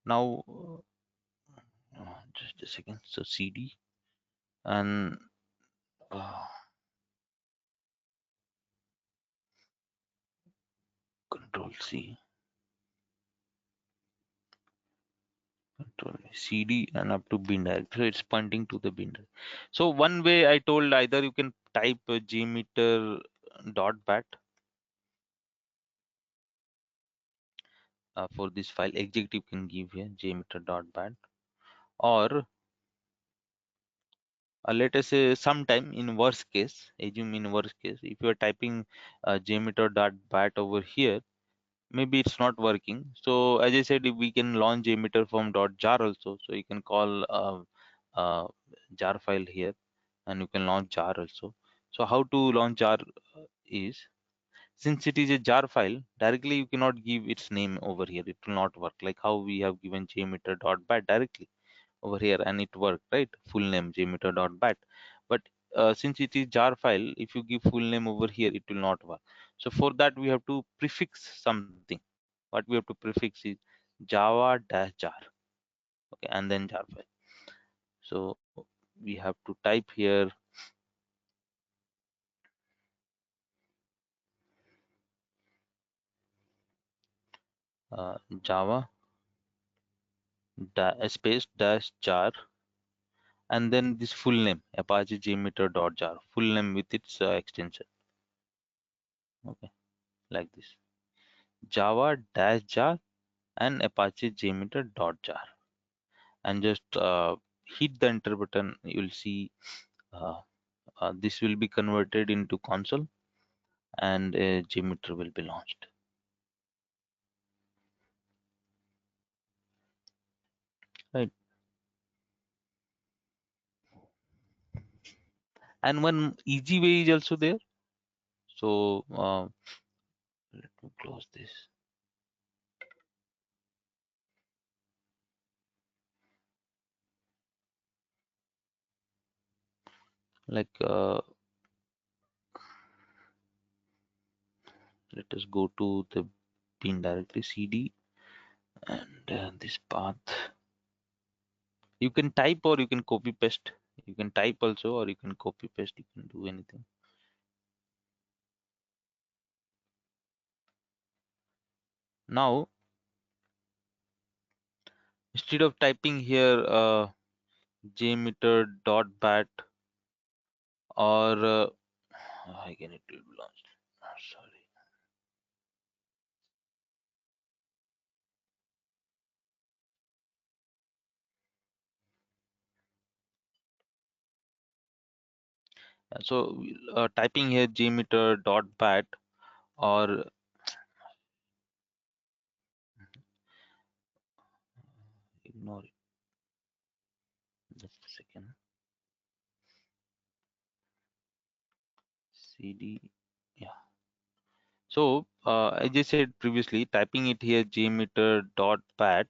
[SPEAKER 2] Now, just a second. So CD and uh, Control C. CD and up to bin directory. So it's pointing to the bin directory. So one way I told, either you can type jmeter dot bat for this file. Executive can give here jmeter dot bat, or let us say sometime in worst case, assume in worst case, if you are typing jmeter dot bat over here, maybe it's not working. So as I said, if we can launch jmeter from .jar also, so you can call jar file here, and you can launch jar also. So how to launch jar is, since it is a jar file, directly you cannot give its name over here. It will not work like how we have given jmeter.bat directly over here, and it worked, right? Full name jmeter.bat. But since it is jar file, if you give full name over here, it will not work. So for that, we have to prefix something. What we have to prefix is java dash jar. Okay, and then jar file. So we have to type here java space dash jar, and then this full name, apache jmeter.jar, full name with its extension. Okay, like this, java dash jar and apache jmeter.jar, and just hit the enter button. You'll see uh, this will be converted into console, and jmeter will be launched, right? And one easy way is also there. So let me close this. Like let us go to the bin directory cd, and this path you can type or you can copy paste. You can type also, or you can copy paste. You can do anything. Now, instead of typing here jmeter.bat, or again it will be launched. Sorry. So typing here jmeter.bat or ignore it. Just a second. CD. Yeah. So I just said previously, typing it here jmeter.bat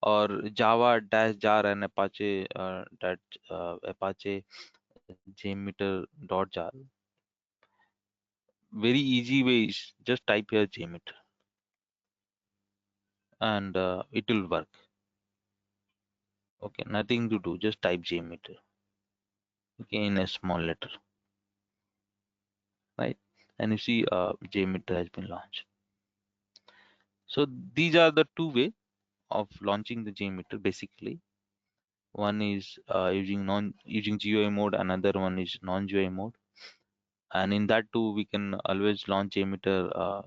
[SPEAKER 2] or java dash jar and apache that apache jmeter.jar. Very easy way is just type here jmeter and it will work. Okay, nothing to do, just type jmeter. Okay, in a small letter, right? And you see jmeter has been launched. So these are the two way of launching the jmeter basically. One is using GUI mode, another one is non-GUI mode. And in that too, we can always launch JMeter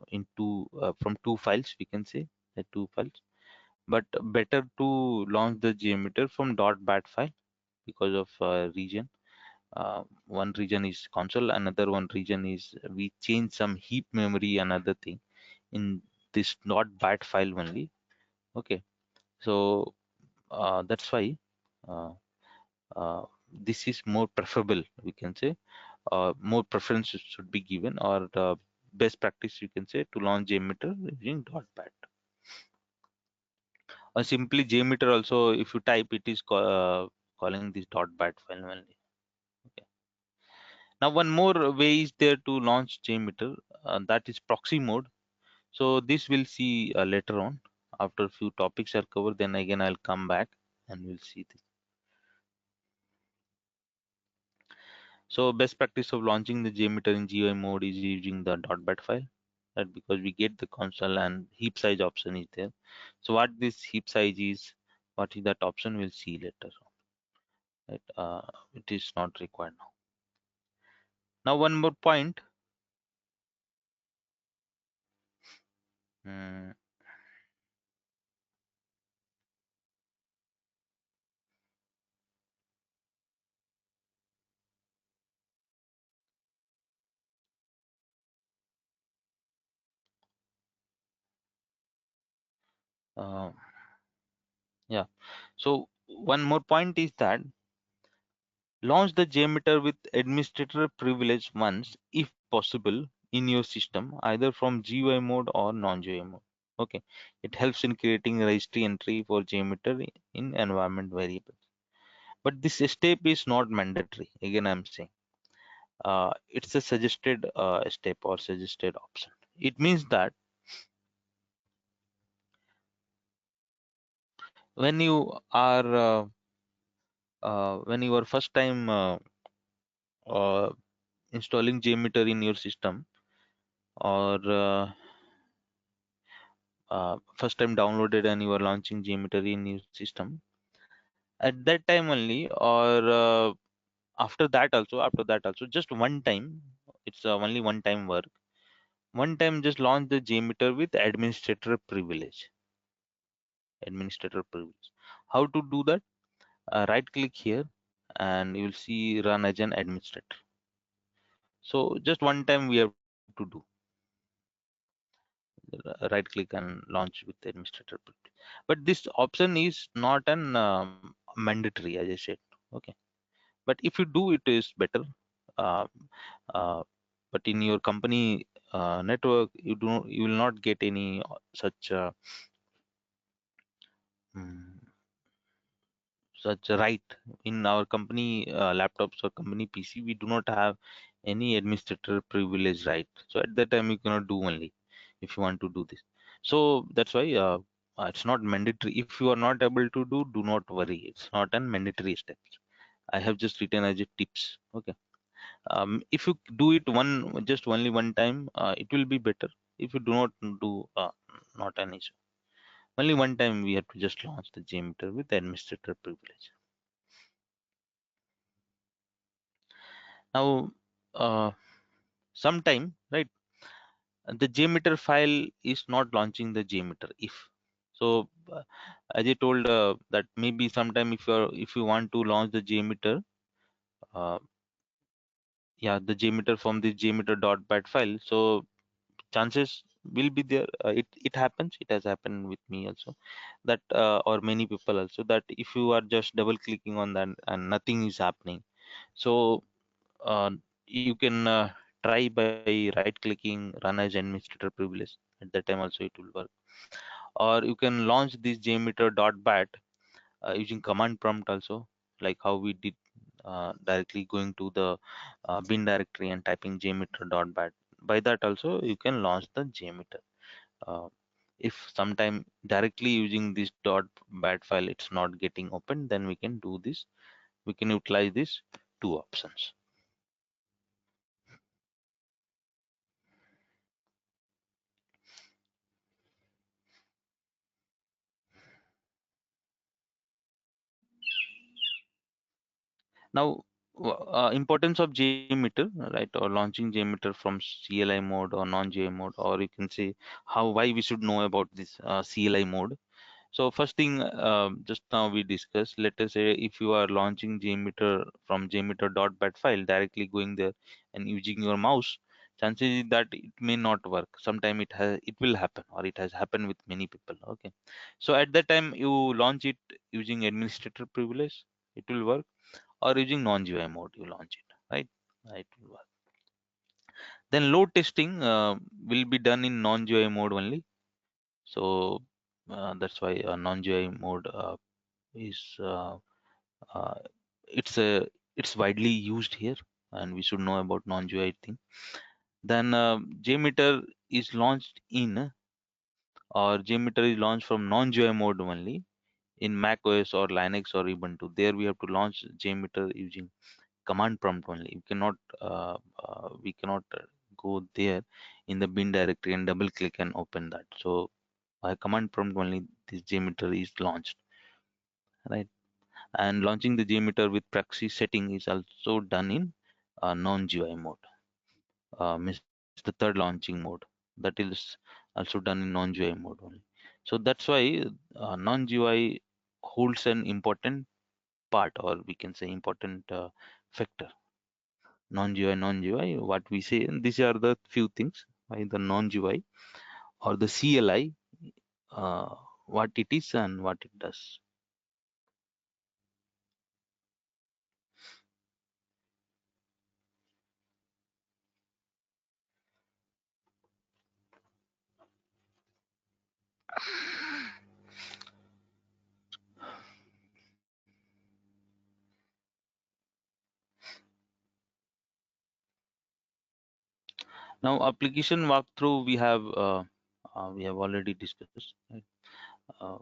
[SPEAKER 2] from two files. We can say the two files, but better to launch the JMeter from .bat file because of region. One region is console, another one region is we change some heap memory, another thing in this .bat file only. Okay, so that's why. Uh, this is more preferable, we can say, more preference should be given, or the best practice you can say to launch JMeter using .bat. Or simply JMeter also, if you type, it is calling this .bat file only. Okay. Now one more way is there to launch JMeter, that is proxy mode. So this we'll see later on after a few topics are covered. Then again I'll come back and we'll see this. So best practice of launching the JMeter in GUI mode is using the .bat file, right? Because we get the console and heap size option is there. So what this heap size is, what is that option, we'll see later on, right? It is not required now. Now one more point. Hmm, uh, yeah. So one more point is that launch the JMeter with administrator privilege once, if possible, in your system, either from GUI mode or non-GUI mode. Okay, it helps in creating a registry entry for JMeter in environment variables. But this step is not mandatory. Again, I'm saying it's a suggested step or suggested option. It means that when you are when you are first time uh, installing JMeter in your system, or first time downloaded and you are launching JMeter in your system, at that time only, or after that also, just one time, it's only one time work. One time just launch the JMeter with administrator privilege. How to do that? Right click here and you will see run as an administrator. So just one time we have to do, right click and launch with administrator privilege. But this option is not an mandatory, as I said. Okay, but if you do, it is better. uh, uh, but in your company network, you will not get any such mm, such a right. In our company laptops or company PC, we do not have any administrator privilege right. So at that time you cannot do only if you want to do this. So that's why it's not mandatory. If you are not able to do not worry, it's not a mandatory step. I have just written as a tips. Okay. If you do it just only one time, it will be better. If you do not do, not an issue. Only one time we have to just launch the JMeter with administrator privilege. Now, sometime, right, the JMeter file is not launching the JMeter if. So, as I told that maybe sometime if you want to launch the JMeter, uh, yeah, the JMeter from the JMeter.bat file. So chances will be there. It happens. It has happened with me also, that or many people also, that if you are just double clicking on that and nothing is happening, so uh, you can try by right clicking run as administrator privilege. At that time also it will work. Or you can launch this JMeter.bat using command prompt also, like how we did, directly going to the bin directory and typing jmeter.bat. By that also you can launch the jmeter. uh, if sometime directly using this dot bat file it's not getting open, then we can do this, we can utilize these two options. Now, importance of JMeter, right, or launching JMeter from CLI mode or non-GI mode, or you can say why we should know about this CLI mode. So first thing, just now we discussed, let us say if you are launching JMeter from jmeter.bat file, directly going there and using your mouse, chances is that it may not work. Sometime it will happen, or it has happened with many people. Okay, so at that time you launch it using administrator privilege, it will work, or using non-GUI mode you launch it, right? It will work. Then load testing will be done in non-GUI mode only. So that's why non-GUI mode is uh, it's a it's widely used here, and we should know about non-GUI thing. Then JMeter is launched in, or JMeter is launched from non-GUI mode only in Mac OS or Linux or Ubuntu. There we have to launch JMeter using command prompt only. We cannot go there in the bin directory and double click and open that. So by command prompt only this JMeter is launched, right? And launching the JMeter with proxy setting is also done in non-GUI mode. Means the third launching mode, that is also done in non-GUI mode only. So that's why non-GUI holds an important part, or we can say important factor. Non-GUI, what we say, and these are the few things by the non-GUI or the CLI, uh, what it is and what it does. Now, application walkthrough we have already discussed. Right? Uh,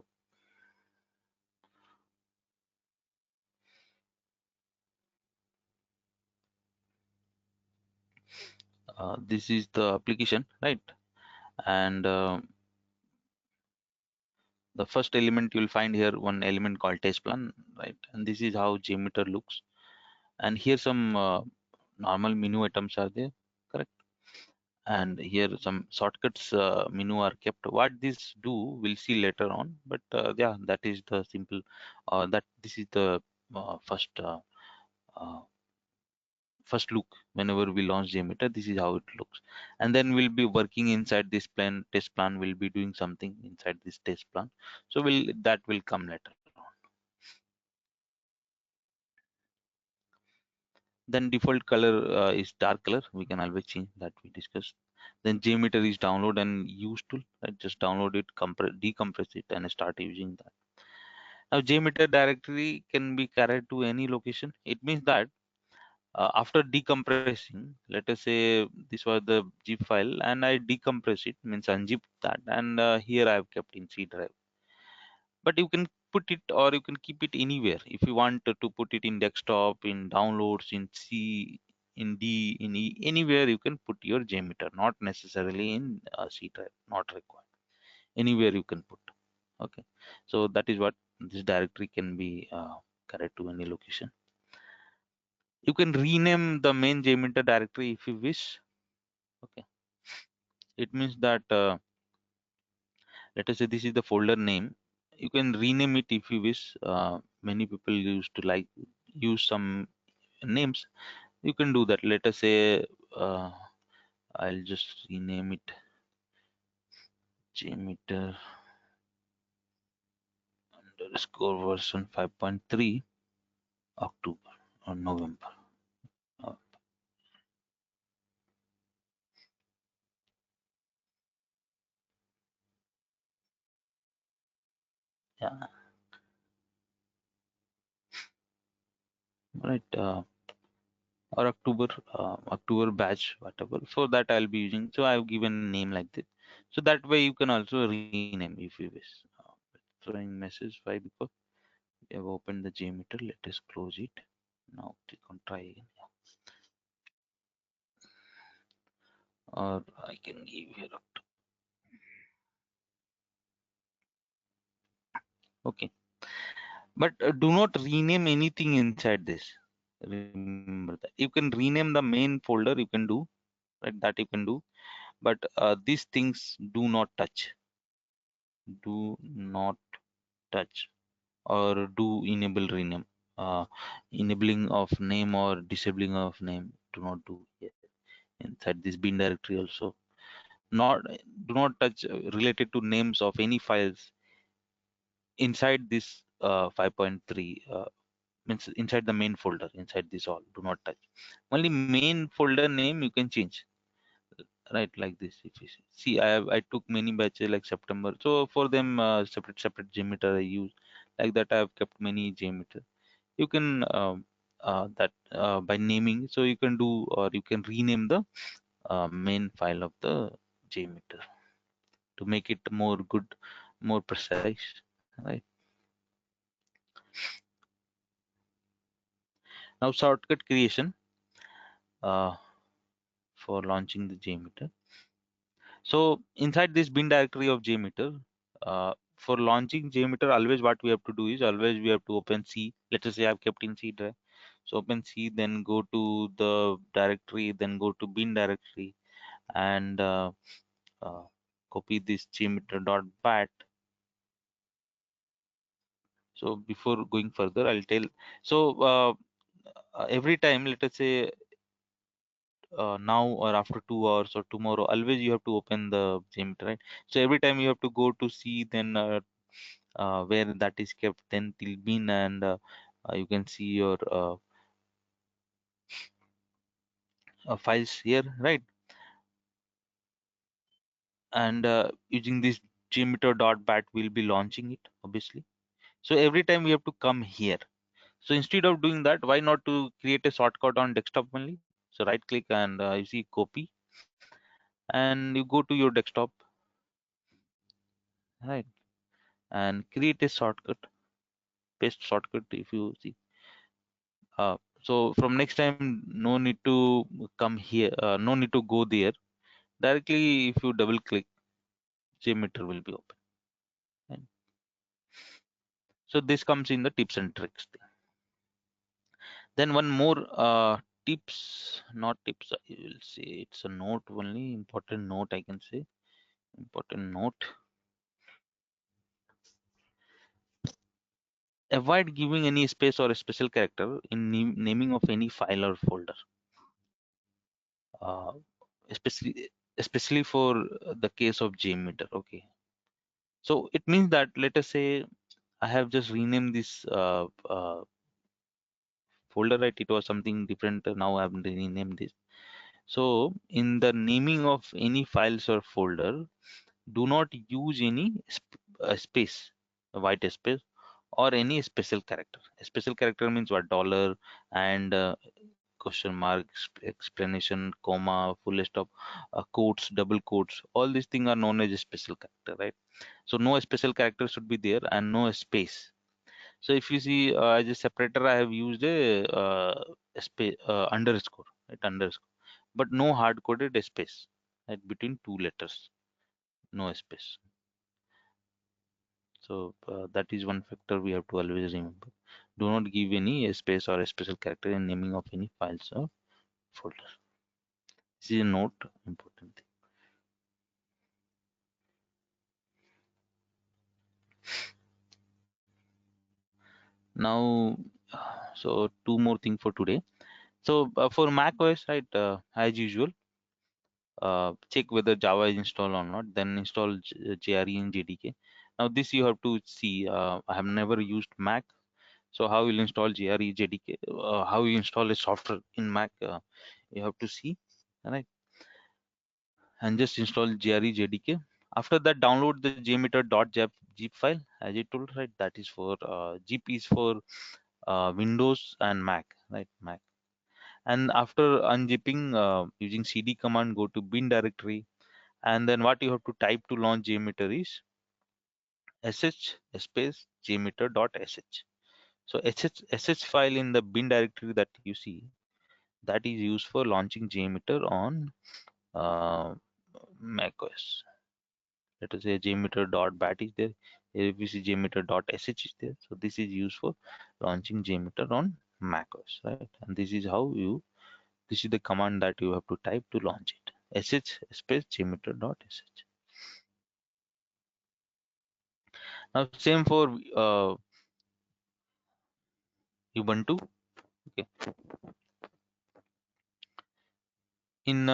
[SPEAKER 2] this is the application, right? And the first element you'll find here, one element called test plan, right? And this is how JMeter looks. And here some normal menu items are there, correct? And here some shortcuts menu are kept. What this do we'll see later on, but yeah, that is the simple, that this is the uh, first look. Whenever we launch JMeter, this is how it looks. And then we'll be working inside this plan test plan, we'll be doing something inside this test plan, so that will come later on. Then default color is dark color, we can always change that, we discussed. Then JMeter is download and use tool, right? Just download it, decompress it and start using that. Now JMeter directory can be carried to any location. It means that after decompressing, let us say this was the zip file and I decompress it, means unzip that, and here I have kept in C drive. But you can put it, or you can keep it anywhere. If you want to put it in desktop, in downloads, in C, in D, in E, anywhere you can put your JMeter, not necessarily in C drive, not required. Anywhere you can put. Okay, so that is what this directory can be carried to any location. You can rename the main JMeter directory if you wish. Okay, it means that let us say this is the folder name. You can rename it if you wish. Many people used to like use some names. You can do that. Let us say I'll just rename it JMeter underscore version 5.3 October or November. Uh, yeah, right. Or October batch, whatever. For that I'll be using. So I've given a name like this. So that way you can also rename if you wish. Throwing message why, because we have opened the JMeter. Let us close it. Now click on try again. Or I can give here. Okay, but do not rename anything inside this. Remember that you can rename the main folder. You can do, right, that you can do, but these things do not touch. Do not touch or do enable rename. Enabling of name or disabling of name do not do here inside this bin directory also. Not do not touch related to names of any files inside this 5.3 means inside the main folder. Inside this all do not touch. Only main folder name you can change, right, like this. If you see, I took many batches like September, so for them separate JMeter I use. Like that I have kept many JMeter. You can that by naming, so you can do, or you can rename the main file of the JMeter to make it more good, more precise, right? Now shortcut creation uh, for launching the JMeter. So inside this bin directory of JMeter, for launching JMeter, always what we have to do is always we have to open C. Let us say I've kept in C drive. So open C, then go to the directory, then go to bin directory, and uh, copy this JMeter.bat. So before going further, I'll tell. So every time, let us say now or after 2 hours or tomorrow, always you have to open the JMeter, right? So every time you have to go to see, then where that is kept, then till bin, and you can see your files here, right? And using this JMeter.bat, we'll be launching it obviously. So every time we have to come here. So instead of doing that, why not to create a shortcut on desktop only? So right click and you see copy, and you go to your desktop, right, and create a shortcut, paste shortcut if you see. So from next time, no need to come here, no need to go there. Directly, if you double click, JMeter will be open. Right? So this comes in the tips and tricks thing. Then one more tips, not tips, I will say it's a note only, important note I can say, important note. Avoid giving any space or a special character in naming of any file or folder. Uh, especially for the case of JMeter. Okay. So it means that, let us say I have just renamed this folder, right? It was something different. Now I've renamed this. So in the naming of any files or folder, do not use any space, a white space, or any special character. A special character means what? Dollar and question mark, explanation, comma, full stop, quotes, double quotes. All these things are known as a special character, right? So no special character should be there and no space. So if you see as a separator, I have used a space underscore, right? Underscore, but no hard coded space, right? Between two letters, no space. So that is one factor we have to always remember. Do not give any space or a special character in naming of any files or folder. This is a note, important thing. Now, so two more things for today. So for Mac OS, right, as usual, check whether Java is installed or not, then install JRE and JDK. Now this you have to see. I have never used Mac, so how you'll install JRE, JDK, how you install a software in Mac, you have to see, right? And just install JRE, JDK. After that, download the jmeter.zip file, as I told, right? That is for zip is for Windows and Mac, right? Mac. And after unzipping using cd command, go to bin directory, and then what you have to type to launch JMeter is sh space jmeter.sh. So sh file in the bin directory that you see, that is used for launching JMeter on uh, macOS. Let us say jmeter.bat is there. Here we see jmeter.sh is there. So this is used for launching JMeter on macOS, right? And this is how you, this is the command that you have to type to launch it. sh space jmeter.sh. Now same for Ubuntu. Okay. In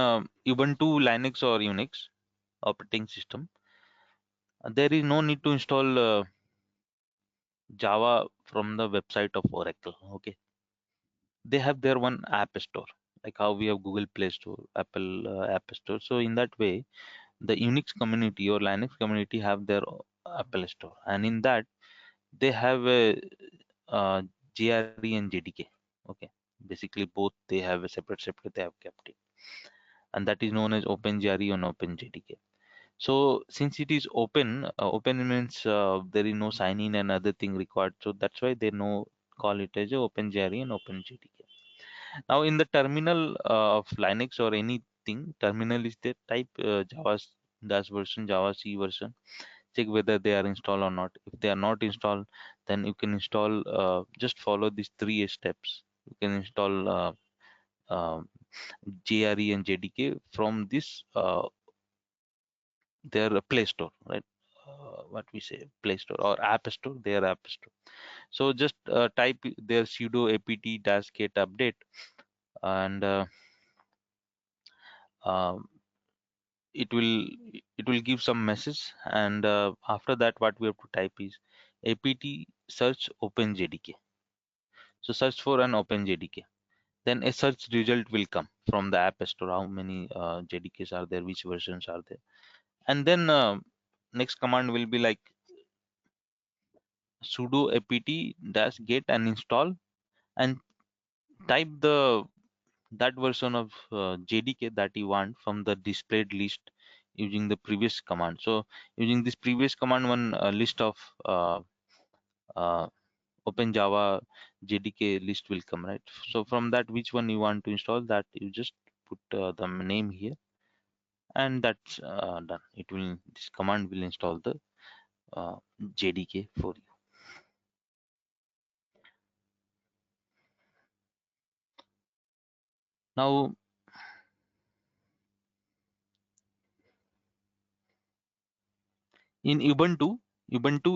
[SPEAKER 2] Ubuntu, Linux or Unix operating system, there is no need to install Java from the website of Oracle. Okay, they have their one app store, like how we have Google Play Store, Apple App Store. So in that way, the Unix community or Linux community have their Apple Store, and in that they have a JRE and JDK. Okay, basically both they have a separate. They have kept it, and that is known as OpenJRE and OpenJDK. So since it is open, open means there is no sign in and other thing required. So that's why they know call it as a OpenJRE and OpenJDK. Now in the terminal of Linux or anything, terminal is the type Java dash version, Java C version. Check whether they are installed or not. If they are not installed, then you can install. Just follow these three steps. You can install uh, JRE and JDK from this their Play Store, right? What we say, Play Store or App Store, their App Store. So just type their sudo apt-get update, and um, it will give some message, and after that what we have to type is apt search openjdk. So search for an openjdk, then a search result will come from the App Store, how many jdks are there, which versions are there, and then next command will be like sudo apt-get and install, and type that version of JDK that you want from the displayed list using the previous command. So using this previous command, one list of uh, Open Java JDK list will come, right? So from that, which one you want to install, that you just put the name here, and that's done. It will, this command will install the JDK for you. Now in Ubuntu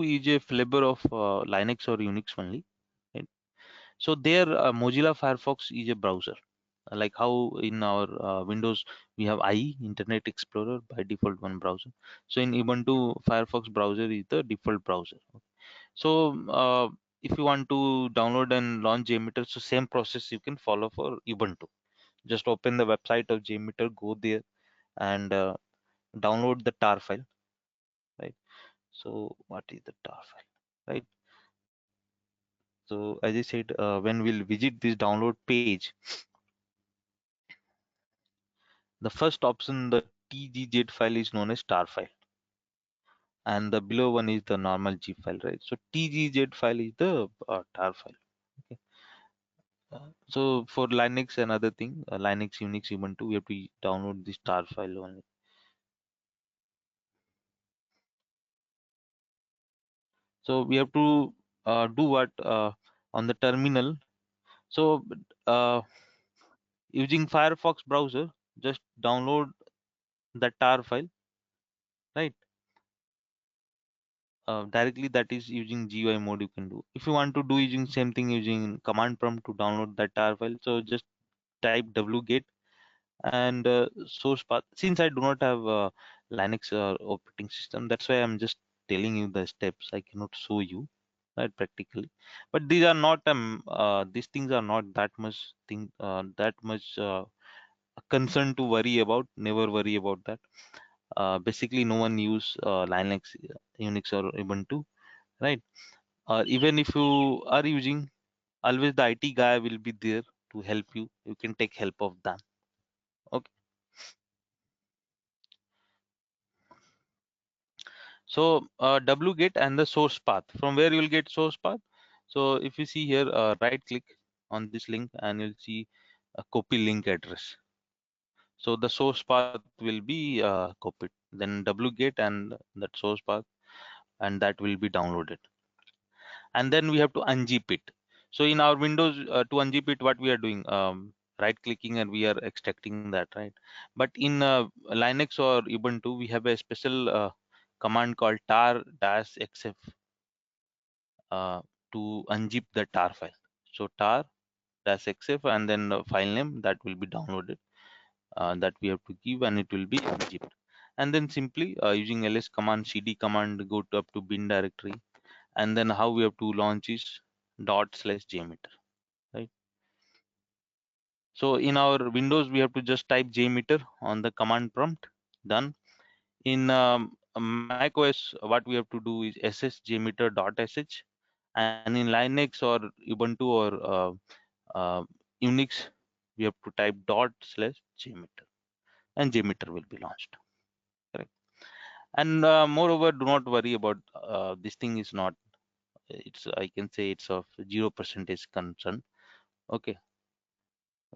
[SPEAKER 2] is a flavor of Linux or Unix only, right? So there, Mozilla Firefox is a browser. Like how in our Windows we have IE, Internet Explorer, by default one browser. So in Ubuntu, Firefox browser is the default browser. So if you want to download and launch JMeter, so same process you can follow for Ubuntu. Just open the website of JMeter, go there, and download the tar file, right? So what is the tar file, right? So as I said, when we'll visit this download page, the first option, the tgz file, is known as tar file, and the below one is the normal zip file, right? So tgz file is the tar file. Okay. So for Linux and other thing, Linux, Unix, Ubuntu, we have to download this tar file only. So we have to do what on the terminal. So using Firefox browser, just download the tar file, right? Directly, that is using GUI mode you can do. If you want to do using same thing using command prompt to download that tar file, so just type wget and source path. Since I do not have Linux operating system, that's why I'm just telling you the steps. I cannot show you right practically, but these things are not that much concern to worry about. Never worry about that. Basically, no one use Linux, Unix, or Ubuntu, right? Or even if you are using, always the IT guy will be there to help you. You can take help of them. Okay. So wget and the source path. From where you will get source path? So if you see here, right click on this link and you'll see a copy link address. So the source path will be copied. Then wget and that source path, and that will be downloaded. And then we have to unzip it. So in our Windows, to unzip it, what we are doing, right clicking and we are extracting that, right? But in Linux or Ubuntu, we have a special command called tar-xf uh, to unzip the tar file. So tar-xf and then file name that will be downloaded, that we have to give, and it will be unzipped. And then simply using ls command, cd command, go to up to bin directory, and then how we have to launch is /jmeter, right? So in our Windows, we have to just type jmeter on the command prompt. Done. In Mac OS, what we have to do is ss jmeter.sh, and in Linux or Ubuntu or Unix, we have to type /jmeter, and jmeter will be launched. Correct. And moreover, do not worry about this thing. Is not, it's, I can say it's of 0% concern. Okay.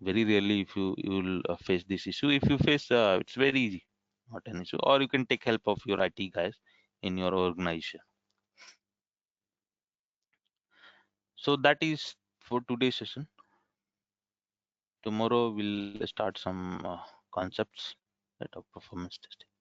[SPEAKER 2] Very rarely if you will face this issue. If you face, it's very easy, not an issue. Or you can take help of your IT guys in your organization. So that is for today's session. Tomorrow we'll start some concepts that of performance testing.